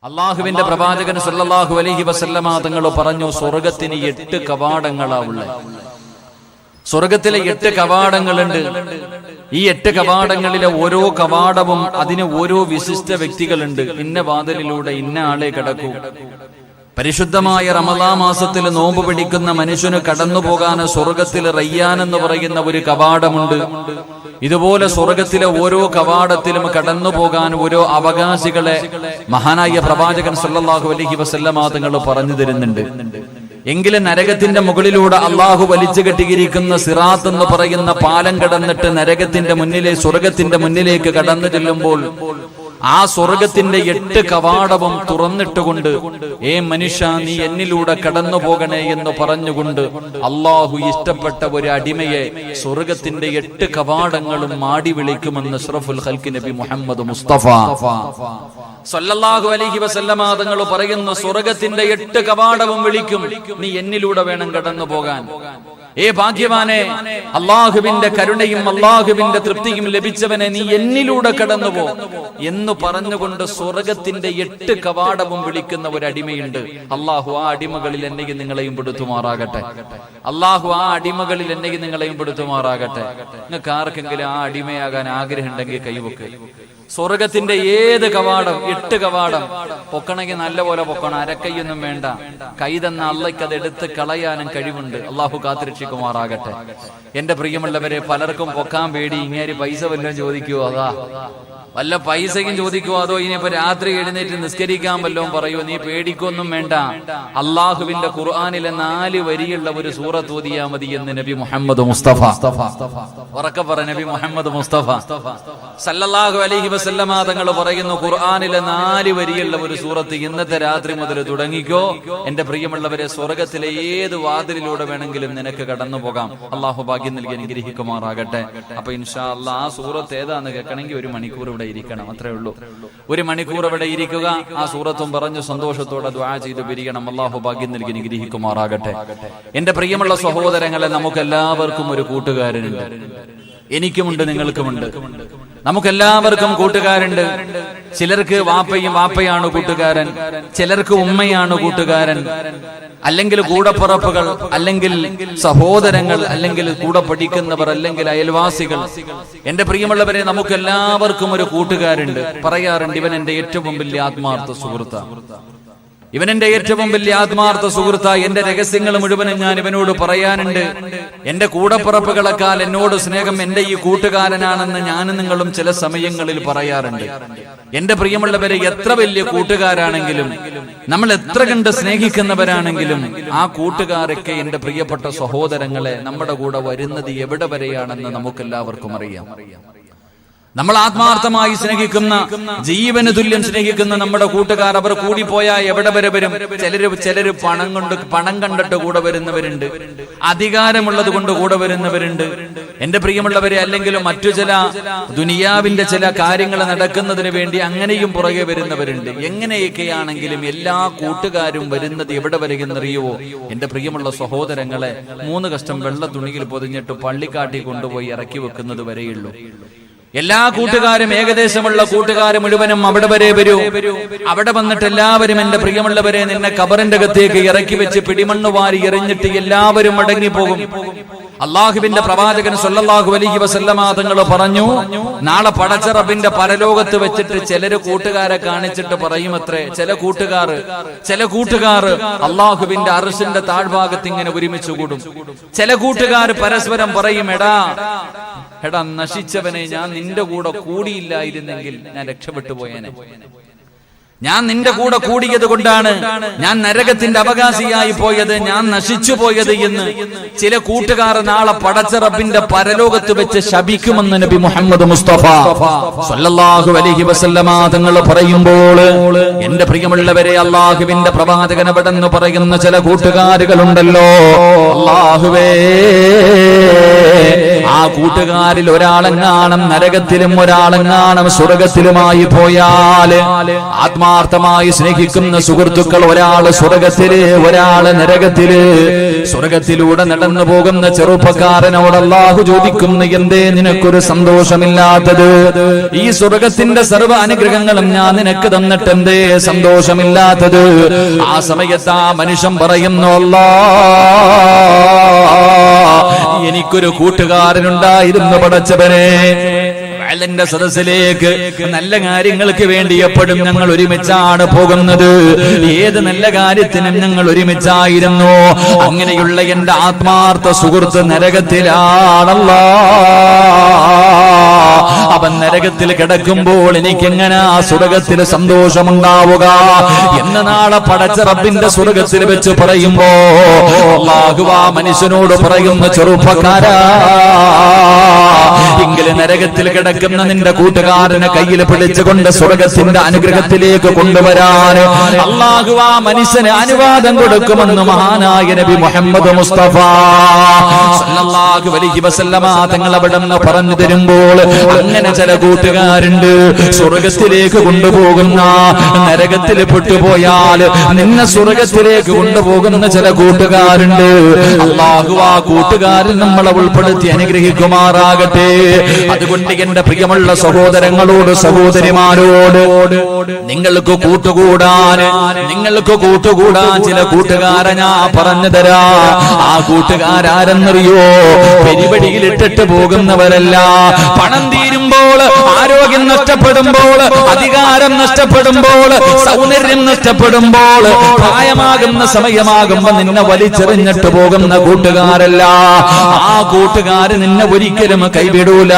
അള്ളാഹുവിന്റെ പ്രവാചകൻ സല്ലല്ലാഹു അലൈഹി വസല്ലമ തങ്ങൾ പറഞ്ഞു, സ്വർഗത്തിന് 8 കവാടങ്ങളാണുള്ളത്. സ്വർഗത്തിലെ 8 കവാടങ്ങളുണ്ട്. ഈ 8 കവാടങ്ങളിലെ ഓരോ കവാടവും അതിന് ഓരോ വിശിഷ്ട വ്യക്തികളുണ്ട്. ഇന്ന വാതിലിലൂടെ ഇന്ന ആളെ കടക്കൂ. പരിശുദ്ധമായ റമദാൻ മാസത്തിൽ നോമ്പ് പിടിക്കുന്ന മനുഷ്യന് കടന്നു പോകാൻ സ്വർഗത്തിൽ റയ്യാൻ എന്ന് പറയുന്ന ഒരു കവാടമുണ്ട്. ഇതുപോലെ സ്വർഗത്തിലെ ഓരോ കവാടത്തിലും കടന്നു പോകാൻ ഓരോ അവകാശികളെ മഹാനായ പ്രവാചകൻ സല്ലല്ലാഹു അലൈഹി വസല്ലമ തങ്ങൾ പറഞ്ഞു തരുന്നുണ്ട്. എങ്കിലും നരകത്തിന്റെ മുകളിലൂടെ അള്ളാഹു വലിച്ചു കെട്ടിയിരിക്കുന്ന സിറാത്ത് എന്ന് പറയുന്ന പാലം കടന്നിട്ട് നരകത്തിന്റെ മുന്നിലെ സ്വർഗത്തിന്റെ മുന്നിലേക്ക് കടന്നു ചെല്ലുമ്പോൾ ആ സ്വർഗത്തിന്റെ 8 കവാടവും തുറന്നിട്ടുകൊണ്ട്, മനുഷ്യ നീ എന്നിലൂടെ കടന്നു പോകണേ എന്ന് പറഞ്ഞുകൊണ്ട് അള്ളാഹു ഇഷ്ടപ്പെട്ട ഒരു അടിമയെ സ്വർഗത്തിന്റെ 8 കവാടങ്ങളും മാടി വിളിക്കുമെന്ന് അഷ്റഫുൽ ഖൽഖ് നബി മുഹമ്മദ് മുസ്തഫ സല്ലല്ലാഹു അലൈഹി വസല്ലമ തങ്ങൾ പറയുന്നു, സ്വർഗത്തിന്റെ 8 കവാടവും വിളിക്കും, നീ എന്നിലൂടെ വേണം കടന്നു പോകാൻ. ഭാഗ്യവാനെ, അള്ളാഹുവിന്റെ കരുണയും അള്ളാഹുവിന്റെ തൃപ്തിയും ലഭിച്ചവനെ, നീ എന്നിലൂടെ കടന്നുപോ എന്ന് പറഞ്ഞുകൊണ്ട് സ്വർഗത്തിന്റെ 8 കവാടവും വിളിക്കുന്ന ഒരു അടിമയുണ്ട്. അള്ളാഹു ആ അടിമകളിൽ എന്നെയും നിങ്ങളെയും പെടുത്തുമാറാകട്ടെ. അള്ളാഹു ആ അടിമകളിൽ എന്നെയും നിങ്ങളെയും പെടുത്തുമാറാകട്ടെ. നിങ്ങൾക്ക് ആർക്കെങ്കിലും ആ അടിമയാകാൻ ആഗ്രഹം ഉണ്ടെങ്കിൽ കൈവക്ക്. സ്വർഗത്തിന്റെ ഏത് കവാടം, 8 കവാടം പൊക്കണമെങ്കിൽ നല്ലപോലെ പൊക്കണം. അരക്കൈയൊന്നും വേണ്ട. കൈ തന്ന അള്ളയ്ക്ക് അത് എടുത്ത് കളയാനും കഴിവുണ്ട്. അള്ളാഹു കാത്തുരക്ഷിക്കുമാറാകട്ടെ. എന്റെ പ്രിയമുള്ളവരെ, പലർക്കും പൊക്കാൻ പേടി. ഇങ്ങനെ പൈസ വല്ലതും ചോദിക്കുവോ, അതാ വല്ല പൈസയും ചോദിക്കുവോ, അതോ ഇനിയിപ്പോ രാത്രി എഴുന്നേറ്റ് നിസ്കരിക്കാൻ വല്ലതും പറയുമോ? നീ പേടിക്കൊന്നും വേണ്ട. അള്ളാഹുവിന്റെ ഖുർആനിലെ 4 വരിയുള്ള ഒരു സൂറത്ത് ഓതിയാ മതി എന്ന് നബി മുഹമ്മദ് മുസ്തഫ. ഉറക്കെ പറ, നബി മുഹമ്മദ് മുസ്തഫ സല്ലല്ലാഹു അലൈഹി വസല്ലമ തങ്ങൾ പറയുന്നു, ഖുർആനിലെ 4 വരിയുള്ള ഒരു സൂറത്ത് ഇന്നത്തെ രാത്രി മുതൽ തുടങ്ങിക്കോ. എന്റെ പ്രിയമുള്ളവരെ, സ്വർഗത്തിലെ ഏത് വാതിലിലൂടെ വേണമെങ്കിലും നിനക്ക് കടന്നു പോകാം. അള്ളാഹു ഭാഗ്യം നൽകി അനുഗ്രഹിക്കുമാറാകട്ടെ. അപ്പൊ ഇൻഷാ അല്ലാഹ് ആ സൂറത്ത് ഏതാന്ന് കേൾക്കണമെങ്കിൽ 1 മണിക്കൂർ ഇവിടെ ഇരിക്കണം. അത്രേ ഉള്ളൂ. 1 മണിക്കൂർ ഇവിടെ ഇരിക്കുക. ആ സൂറത്തും പറഞ്ഞു സന്തോഷത്തോടെ ദുആ ചെയ്ത് പിരിയണം. അള്ളാഹു ഭാഗ്യം നൽകി അനുഗ്രഹിക്കുമാറാകട്ടെ. എന്റെ പ്രിയമുള്ള സഹോദരങ്ങളെ, നമുക്ക് എല്ലാവർക്കും ഒരു കൂട്ടുകാരനുണ്ട്. എനിക്കുമുണ്ട്, നിങ്ങൾക്കുമുണ്ട്. നമുക്കെല്ലാവർക്കും കൂട്ടുകാരുണ്ട്. ചിലർക്ക് വാപ്പയാണ് കൂട്ടുകാരൻ, ചിലർക്ക് ഉമ്മയാണ് കൂട്ടുകാരൻ, അല്ലെങ്കിൽ കൂടപ്പിറപ്പുകൾ, അല്ലെങ്കിൽ സഹോദരങ്ങൾ, അല്ലെങ്കിൽ കൂടെ പഠിക്കുന്നവർ, അല്ലെങ്കിൽ അയൽവാസികൾ. എന്റെ പ്രിയമുള്ളവരെ, നമുക്കെല്ലാവർക്കും ഒരു കൂട്ടുകാരുണ്ട്. പറയാറുണ്ട്, ഇവൻ എന്റെ ഏറ്റവും വലിയ ആത്മാർത്ഥ സുഹൃത്താണ്, ഇവൻ എന്റെ ഏറ്റവും വലിയ ആത്മാർത്ഥ സുഹൃത്തായി. എന്റെ രഹസ്യങ്ങൾ മുഴുവനും ഞാൻ ഇവനോട് പറയാനുണ്ട്. എന്റെ കൂടപ്പിറപ്പുകളെക്കാൾ എന്നോട് സ്നേഹം എന്റെ ഈ കൂട്ടുകാരനാണെന്ന് ഞാനും നിങ്ങളും ചില സമയങ്ങളിൽ പറയാറുണ്ട്. എന്റെ പ്രിയമുള്ളവരെ, എത്ര വലിയ കൂട്ടുകാരാണെങ്കിലും, നമ്മൾ എത്ര കണ്ട് സ്നേഹിക്കുന്നവരാണെങ്കിലും, ആ കൂട്ടുകാരൊക്കെ എന്റെ പ്രിയപ്പെട്ട സഹോദരങ്ങളെ നമ്മുടെ കൂടെ വരുന്നത് എവിടെ വരെയാണെന്ന് നമുക്കെല്ലാവർക്കും അറിയാം. നമ്മൾ ആത്മാർത്ഥമായി സ്നേഹിക്കുന്ന, ജീവന് തുല്യം സ്നേഹിക്കുന്ന നമ്മുടെ കൂട്ടുകാർ, അവർ കൂടിപ്പോയാൽ എവിടെ വരെ വരും? ചിലര് പണം കണ്ടിട്ട് കൂടെ വരുന്നവരുണ്ട്, അധികാരമുള്ളത് കൊണ്ട് കൂടെ വരുന്നവരുണ്ട്. എന്റെ പ്രിയമുള്ളവരെ, അല്ലെങ്കിൽ മറ്റു ചില ദുനിയാവിന്റെ ചില കാര്യങ്ങൾ നടക്കുന്നതിന് വേണ്ടി അങ്ങനെയും പുറകെ വരുന്നവരുണ്ട്. എങ്ങനെയൊക്കെയാണെങ്കിലും എല്ലാ കൂട്ടുകാരും വരുന്നത് എവിടെ വരെയെന്നറിയുവോ? എന്റെ പ്രിയമുള്ള സഹോദരങ്ങളെ, 3 കഷ്ടം വെള്ള തുണിയിൽ പൊതിഞ്ഞിട്ട് പള്ളിക്കാട്ടി കൊണ്ടുപോയി ഇറക്കി വെക്കുന്നത് വരെയുള്ളൂ. എല്ലാ കൂട്ടുകാരും, ഏകദേശമുള്ള കൂട്ടുകാർ മുഴുവനും അവിടെ വരെ വരൂ. അവിടെ വന്നിട്ട് എല്ലാവരും, എന്റെ പ്രിയമുള്ളവരെ, നിന്നെ ഖബറിന്റെ അകത്തേക്ക് ഇറക്കി വെച്ച് പിടിമണ്ണ് വാരി എറിഞ്ഞിട്ട് എല്ലാവരും മടങ്ങിപ്പോകും. അള്ളാഹുവിന്റെ പ്രവാചകൻ സല്ലല്ലാഹു അലൈഹി വസല്ലമ തങ്ങൾ പറഞ്ഞു, നാളെ പടച്ച റബ്ബിന്റെ പരലോകത്ത് വെച്ചിട്ട് ചിലര് കൂട്ടുകാരെ കാണിച്ചിട്ട് പറയുമത്രേ, ചില കൂട്ടുകാർ അള്ളാഹുവിന്റെ അർശിന്റെ താഴ്ഭാഗത്ത് ഇങ്ങനെ ഒരുമിച്ച് കൂടും. ചില കൂട്ടുകാർ പരസ്പരം പറയും, എടാ നശിച്ചവനെ, ഞാൻ നിന്റെ കൂടെ കൂടിയില്ലായിരുന്നെങ്കിൽ ഞാൻ രക്ഷപ്പെട്ടു പോയേനെ. ഞാൻ നിന്റെ കൂടെ കൂടിയത് കൊണ്ടാണ് ഞാൻ നരകത്തിന്റെ അവകാശിയായി പോയത്, ഞാൻ നശിച്ചു പോയത് എന്ന് ചില കൂട്ടുകാർ നാളെ പടച്ച റബ്ബിന്റെ പരലോകത്ത് വെച്ച് ശപിക്കുമെന്ന് നബി മുഹമ്മദ് മുസ്തഫ സല്ലല്ലാഹു അലൈഹി വസല്ലമ തങ്ങൾ പറയുമ്പോൾ, എന്റെ പ്രിയമുള്ളവരെ, അള്ളാഹുവിന്റെ പ്രവാചകൻ അവിടെന്ന് പറയുന്ന ചില കൂട്ടുകാരുകളുണ്ടല്ലോ, അള്ളാഹുവേ, ആ കൂട്ടുകാരിൽ ഒരാളെങ്ങാനും നരകത്തിലും ഒരാളെങ്ങാനും സ്വർഗത്തിലുമായി പോയാൽ, ആത്മാ ആത്മാർത്ഥമായി സ്നേഹിക്കുന്ന സുഹൃത്തുക്കൾ, ഒരാള് സ്വർഗത്തില്, ഒരാള് നരകത്തില്. സ്വർഗത്തിലൂടെ നടന്നു പോകുന്ന ചെറുപ്പക്കാരനോട് അല്ലാഹു ചോദിക്കുന്നു, എന്തേ നിനക്കൊരു സന്തോഷമില്ലാത്തത്? ഈ സ്വർഗത്തിന്റെ സർവ്വ അനുഗ്രഹങ്ങളും ഞാൻ നിനക്ക് തന്നിട്ട് എന്തേ സന്തോഷമില്ലാത്തത്? ആ സമയത്ത് ആ മനുഷ്യൻ പറയുന്നു, അല്ലാഹ്, എനിക്കൊരു കൂട്ടുകാരനുണ്ടായിരുന്നു പടച്ചവനെ. ന്റെ സദസ്സിലേക്ക് നല്ല കാര്യങ്ങൾക്ക് വേണ്ടി എപ്പോഴും ഞങ്ങൾ ഒരുമിച്ചാണ് പോകുന്നത്. ഏത് നല്ല കാര്യത്തിനും ഞങ്ങൾ ഒരുമിച്ചായിരുന്നു. അങ്ങനെയുള്ള എന്റെ ആത്മാർത്ഥ സുഹൃത്ത് നരകത്തിലാണല്ലോ. അവൻ നരകത്തിൽ കിടക്കുമ്പോൾ എനിക്കെങ്ങനെ ആ സ്വർഗത്തിൽ സന്തോഷമുണ്ടാവുക എന്ന് നാളെ പടച്ച റബ്ബിന്റെ സ്വർഗത്തിൽ വെച്ച് പറയുമ്പോ അല്ലാഹു ആ മനുഷ്യനോട് പറയുന്ന, ചെറുപ്പക്കാരാ, എങ്കിലും നരകത്തിൽ കിടക്കുന്ന നിന്റെ കൂട്ടുകാരനെ കയ്യിൽ പിടിച്ചുകൊണ്ട് സ്വർഗത്തിന്റെ അനുഗ്രഹത്തിലേക്ക് കൊണ്ടുവരാൻ അല്ലാഹു ആ മനുഷ്യന് അനുവാദം കൊടുക്കുമെന്ന് മഹാനായ നബി മുഹമ്മദ് മുസ്തഫ സല്ലല്ലാഹു അലൈഹി വസല്ലമ തങ്ങൾ അവിടെ നിന്ന് പറഞ്ഞു തരുമ്പോൾ, അങ്ങനെ ചില കൂട്ടുകാരുണ്ട് സ്വർഗത്തിലേക്ക് കൊണ്ടുപോകുന്ന, നരകത്തിൽ പെട്ടുപോയാൽ നിന്നെ സ്വർഗത്തിലേക്ക് കൊണ്ടുപോകുന്ന ചില കൂട്ടുകാരുണ്ട്. അല്ലാഹു ആ കൂട്ടുകാരൻ നമ്മളെ ഉൾപ്പെടുത്തി അനുഗ്രഹിക്കുമാറാകട്ടെ. അതുകൊണ്ട് എന്റെ പ്രിയമുള്ള സഹോദരങ്ങളോട്, സഹോദരിമാരോട്, നിങ്ങൾക്ക് കൂട്ടുകൂടാൻ ചില കൂട്ടുകാരെ ഞാൻ പറഞ്ഞു തരാ. ആ കൂട്ടുകാരെന്നറിയോ? പെരുവടിയിൽ ഇട്ടിട്ട് പോകുന്നവരല്ല. പണം തീരുമ്പോൾ, ആരോഗ്യം നഷ്ടപ്പെടുമ്പോൾ, അധികാരം നഷ്ടപ്പെടുമ്പോൾ, സൗന്ദര്യം നഷ്ടപ്പെടുമ്പോൾ, പ്രായമാകുന്ന സമയമാകുമ്പോൾ നിന്നെ വലിച്ചെറിഞ്ഞിട്ട് പോകുന്ന കൂട്ടുകാരല്ല. ആ കൂട്ടുകാര് നിന്നെ ഒരിക്കലും കൈവിടൂല.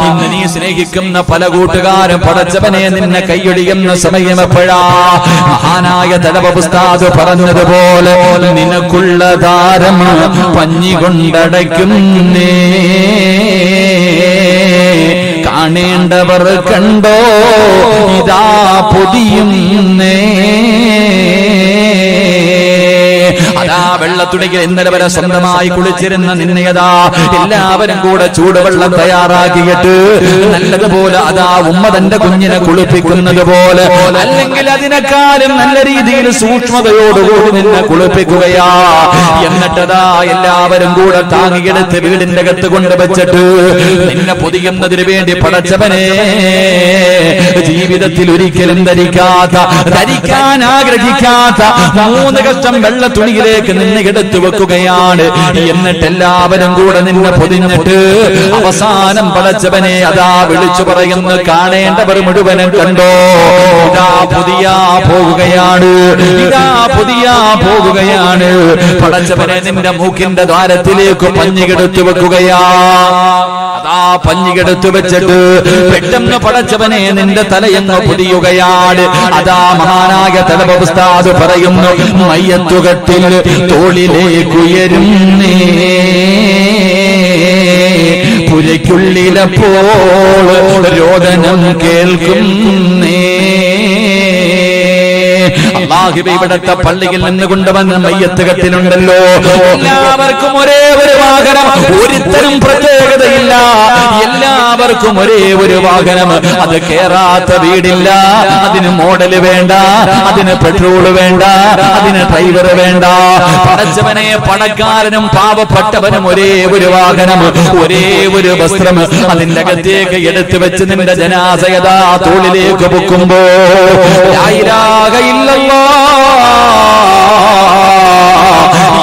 ഇന്ന് നീ സ്നേഹിക്കുന്ന പല കൂട്ടുകാരും പടച്ചവനെ നിന്നെ കൈയൊടിയുന്ന സമയം എപ്പോഴാ? മഹാനായ തലവ ഉസ്താദ് പറഞ്ഞതുപോലെ, നിനക്കുള്ള ദാരം പഞ്ഞി കൊണ്ടടയ്ക്കുന്നേ, കാണേണ്ടവർ കണ്ടോ ഇതാ പൊതിയുന്നേ. അതാ വെള്ളത്തുണിയിൽ ഇന്നലെ വരെ സ്വന്തമായി കുളിച്ചിരുന്ന നിന്നെയതാ എല്ലാവരും കൂടെ ചൂടുവെള്ളം തയ്യാറാക്കിയിട്ട് നല്ലതുപോലെ അതാ ഉമ്മ തന്റെ കുഞ്ഞിനെ കുളിപ്പിക്കുന്നത് പോലെ, അല്ലെങ്കിൽ അതിനേക്കാളും നല്ല രീതിയിൽ സൂക്ഷ്മതയോടുകൂടി നിന്നെ കുളിപ്പിക്കുകയാ. എന്നിട്ടതാ എല്ലാവരും കൂടെ താങ്ങിയെടുത്ത് വീടിന്റെ അകത്ത് കൊണ്ടുവച്ചിട്ട് നിന്നെ പൊതിയുന്നതിന് വേണ്ടി പടച്ചവനെ ജീവിതത്തിൽ ഒരിക്കലും ധരിക്കാൻ ആഗ്രഹിക്കാത്ത 3 കഷ്ടം വെള്ള തുണിയിലേക്ക് നിന്നെ എടുത്തു വെക്കുകയാണ്. എന്നിട്ട് എല്ലാവരും കൂടെ നിന്നെ പൊതിഞ്ഞിട്ട് അവസാനം പടച്ചവനെ അതാ വിളിച്ചു പറയുന്നു, കാണേണ്ടവർ മുഴുവനും കണ്ടോ ഇതാ പുതിയ പോകുകയാണ്, ഇതാ പുതിയ പോകുകയാണ്. പടച്ചവനെ നിന്റെ മൂക്കിന്റെ ദ്വാരത്തിലേക്ക് പഞ്ഞികെടുത്തു വെക്കുകയാ. അതാ പഞ്ഞികെടുത്തു വെച്ചിട്ട് പെട്ടെന്ന് പടച്ചവനെ നിന്റെ തലയെന്ന് പൊതിയുകയാണ്. അതാ മഹാനായ തലവ ഉസ്താദ് പറയുന്നു, മയ്യത്തുകത്തിൽ തോളിലേക്കുയരുന്നേ, പുരയ്ക്കുള്ളിലപ്പോൾ രോദനം കേൾക്കുന്നേ. അല്ലാഹുവേ, ഇവിടത്തെ പള്ളിയിൽ നിന്ന് കൊണ്ടുവന്ന മയ്യത്ത് കട്ടിലുണ്ടല്ലോ, എല്ലാവർക്കും ഒരേ ഒരു വാഹനം, ഒരുത്തരും പ്രത്യേകതയില്ല, എല്ലാവർക്കും ഒരേ ഒരു വാഹനം. അത് കേറാത്ത വീടില്ല. അതിന് മോഡല് വേണ്ട, അതിന് പെട്രോൾ വേണ്ട, അതിന് ഡ്രൈവർ വേണ്ട. പടച്ചവനെ, പണക്കാരനും പാവപ്പെട്ടവനും ഒരേ ഒരു വാഹനം, ഒരേ ഒരു വസ്ത്രം. അതിന്റെ അകത്തേക്ക് എടുത്തു വെച്ച് നിന്റെ ജനാസയതാ തോളിലേക്ക് പൊക്കുമ്പോ ലാ ഇലാഹ ഇല്ലല്ലാഹ്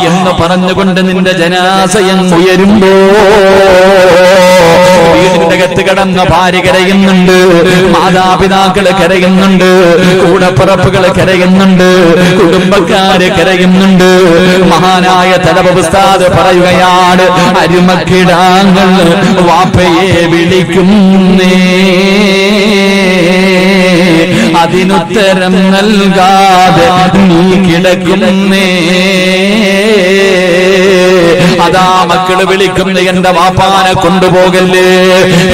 എന്ന് പറഞ്ഞുകൊണ്ട് നിന്റെ ജനാസയം ഉയരുമ്പോ വീടിന്റെ അകത്ത് കിടന്ന ഭാര്യ കരയുന്നുണ്ട്, മാതാപിതാക്കള് കരയുന്നുണ്ട്, കൂടപ്പിറപ്പുകള് കരയുന്നുണ്ട്, കുടുംബക്കാര് കരയുന്നുണ്ട്. മഹാനായ തലവ ഉസ്താദ് പറയുകയാണ്, അരുമക്കിടാങ്ങൾ വാപ്പയെ വിളിക്കുന്നേ, അതിനുത്തരം നൽകാതെ നീ കിടക്കുന്നേ. അതാ മക്കള് വിളിക്കുന്നു, എന്റെ വാപ്പാനെ കൊണ്ടുപോകല്ലേ,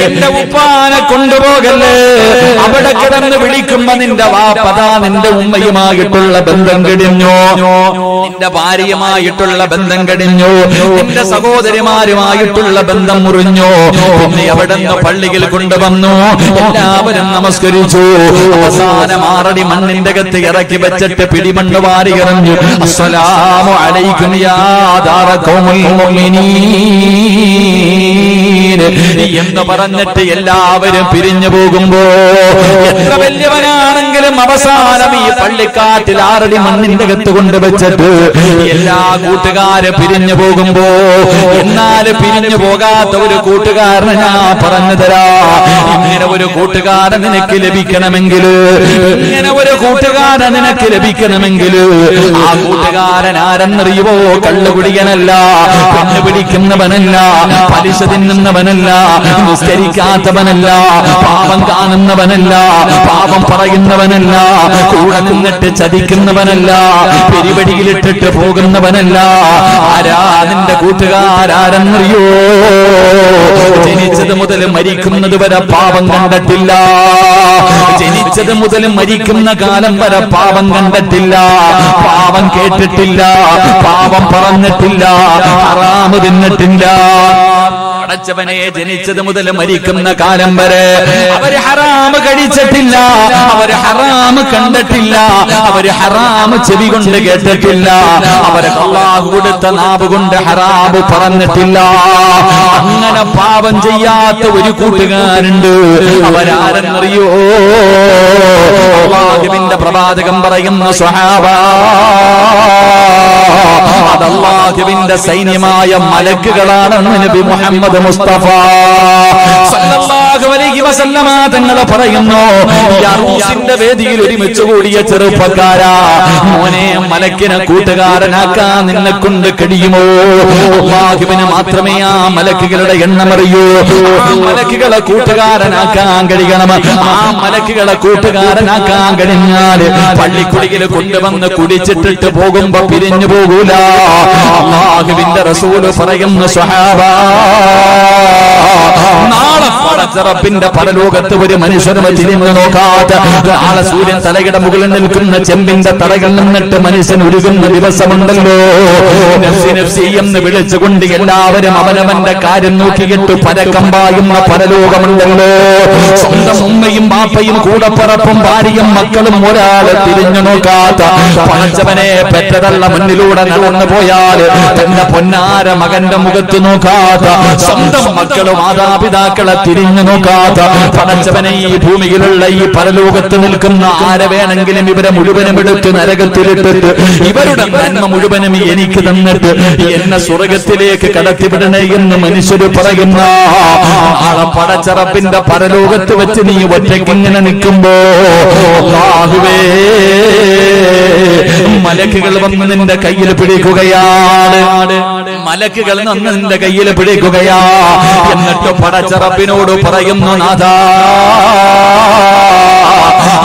എന്റെ ഉപ്പാനെ കൊണ്ടുപോകല്ലേ. അവിടെ കിടന്ന് വിളിക്കുമ്പോ നിന്റെ വാപ്പതാ നിന്റെ ഉമ്മയുമായിട്ടുള്ള ബന്ധം കടിഞ്ഞു, നിന്റെ ഭാര്യയുമായിട്ടുള്ള ബന്ധം കടിഞ്ഞു, നിന്റെ സഹോദരിമാരുമായിട്ടുള്ള ബന്ധം മുറിഞ്ഞു. പിന്നെ അവിടെ നിന്ന് പള്ളിയിൽ കൊണ്ടുവന്നു, എല്ലാവരും നമസ്കരിച്ചു. അവസാനം 6 അടി മണ്ണിന്റെ അകത്ത് ഇറക്കി വെച്ചിട്ട് പിടിമണ്ണ് വാരി എറിഞ്ഞു. അസ്സലാമു അലൈക്കും യാ ദാറ ഖൗമുൽ മുഅ്മിനീൻ എന്ന് പറഞ്ഞിട്ട് എല്ലാവരും പിരിഞ്ഞു പോകുമ്പോ എത്ര വലിയവനാണെങ്കിലും അവസാനം ഈ പള്ളിക്കാട്ടിൽ 6 അടി മണ്ണിന്റെ അകത്ത് കൊണ്ടുവച്ചിട്ട് എല്ലാ കൂട്ടുകാരെ പിരിഞ്ഞു പോകുമ്പോ, എന്നാൽ പിരിഞ്ഞു പോകാത്ത ഒരു കൂട്ടുകാരനെ ഞാൻ പറഞ്ഞു തരാ. ഇങ്ങനെ ഒരു കൂട്ടുകാരൻ നിനക്ക് ലഭിക്കണമെങ്കിൽ, ഇങ്ങനെ ഒരു കൂട്ടുകാരൻ നിനക്ക് ലഭിക്കണമെങ്കിൽ ആ കൂട്ടുകാരൻ ആരെന്നറിയുവോ? കള്ളുകുടിയനല്ല, പെണ്ണ് പിടിക്കുന്നവനല്ല, പലിശ തിന്നുന്നവനല്ല, നിസ്കരിക്കാത്തവനല്ല, പാപം കാണുന്നവനല്ല, പാപം പറയുന്നവനല്ല, കൂടെ നിന്നിട്ട് ചതിക്കുന്നവനല്ല, പെരിവടിയിലിട്ടിട്ട് പോകുന്നവനല്ല. ആരാ നിന്റെ കൂട്ടുകാരെന്നറിയോ? ജനിച്ചത് മുതൽ മരിക്കുന്നത് വരെ പാപം കണ്ടിട്ടില്ല, ജനിച്ചത് മുതൽ മരിക്കുന്ന കാലം വരെ പാപം കണ്ടിട്ടില്ല, പാപം കേട്ടിട്ടില്ല, പാപം പറഞ്ഞിട്ടില്ല, ഹറാമ് തിന്നിട്ടില്ല. പടച്ചവനെ, ജനിച്ചത് മുതൽ മരിക്കുന്ന കാലം വരെ അവര് ഹറാമ് കഴിച്ചിട്ടില്ല, അവര് ഹറാമ് കണ്ടിട്ടില്ല, അവര് ഹറാമ് ചെവി കൊണ്ട് കേട്ടിട്ടില്ല, അവര് അല്ലാഹു കൊടുത്ത നാവ് കൊണ്ട് ഹറാമ് പറഞ്ഞിട്ടില്ല. അങ്ങനെ പാപം ചെയ്യാത്ത ഒരു കൂട്ടുകാരുണ്ട്. അവരാരെന്നറിയോ? അല്ലാഹുവിന്റെ പ്രവാചകൻ പറയുന്നു, സ്വഹാബ, അത് അല്ലാഹുവിന്റെ സൈന്യമായ മലക്കുകളാണെന്ന് നബി മുഹമ്മദ് മുസ്തഫ സല്ലല്ലാഹു അലൈഹി വസല്ലമ തങ്ങൾ പറയുന്നു. യറൂസിന്റെ വേദിയിൽ ഒരുമിച്ച് കൂടിയ ചെറുപ്പക്കാരാ, മോനെ, മലക്കിനെ കൂട്ടുകാരനാക്കാൻ നിന്നെ കൊണ്ട് കഴിയുമോ? അല്ലാഹുവിന് മാത്രമേ ആ മലക്കുകളുടെ എണ്ണം അറിയൂ. ആ മലക്കുകളെ കൂട്ടുകാരനാക്കാൻ കഴിയണം. ആ മലക്കുകളെ കൂട്ടുകാരനാക്കാൻ കഴിഞ്ഞാൽ പള്ളിക്കുടിയിൽ കൊണ്ടുവന്ന് കുടിച്ചിട്ടിട്ട് പോകുമ്പോ പിരിഞ്ഞു പോകൂല. അല്ലാഹുവിന്റെ റസൂല് പറയുന്നു, സ്വഹാബ, നാളെ പടച്ചറപ്പിന്റെ പരലോകത്ത് ഒരു മനുഷ്യനെ തിരിഞ്ഞു നോക്കാതെ, നാളെ സൂര്യൻ തലയുടെ മുകളിൽ നിൽക്കുന്ന ചെമ്പിന്റെ തലകൾ നിന്നിട്ട് മനുഷ്യൻ ഉരുകുന്ന ദിവസമുണ്ടല്ലോ. നഫ്സി നഫ്സി എന്ന് വിളിച്ചുകൊണ്ട് എല്ലാവരും അവനവന്റെ കാര്യം നോക്കിയിട്ട് പരക്കം പായുന്ന പരലോകമുണ്ടല്ലോ. സ്വന്തം ഉമ്മയും ബാപ്പയും കൂടപ്പറപ്പും ഭാര്യയും മക്കളും ഒരാളെ തിരിഞ്ഞു നോക്കാത്ത, പടച്ചവനെ പെറ്റതള്ള മുന്നിലൂടെ നടന്നു പോയാൽ തന്റെ പൊന്നാര മകന്റെ മുഖത്ത് നോക്കാത്ത, സ്വന്തം മക്കളും മാതാപിതാക്കളെ തിരിഞ്ഞു നോക്കാത്ത, പടച്ചവനെ ഈ ഭൂമിയിലുള്ള ഈ പരലോകത്ത് നിൽക്കുന്ന ആരെ വേണമെങ്കിലും ഇവരെ മുഴുവനും എടുത്ത് നരകത്തിലിട്ടിട്ട് ഇവരുടെ നന്മ മുഴുവനും എനിക്ക് തന്നിട്ട് എന്നെ സ്വർഗത്തിലേക്ക് കടത്തിവിടണേ എന്ന് മനുഷ്യര് പറയുന്ന ആളെ പടച്ചറപ്പിന്റെ പരലോകത്ത് വെച്ച് നീ ഒറ്റയ്ക്ക് ഇങ്ങനെ നിൽക്കുമ്പോ, അല്ലാഹുവേ, മലക്കുകൾ വന്ന് നിന്റെ കയ്യിൽ പിടിക്കുകയാണ്, മലക്കുകൾ വന്ന് നിന്റെ കയ്യിൽ പിടിക്കുകയാ. എന്നിട്ട് പടച്ചറപ്പിനോട് പറയുന്നു, നാഥാ,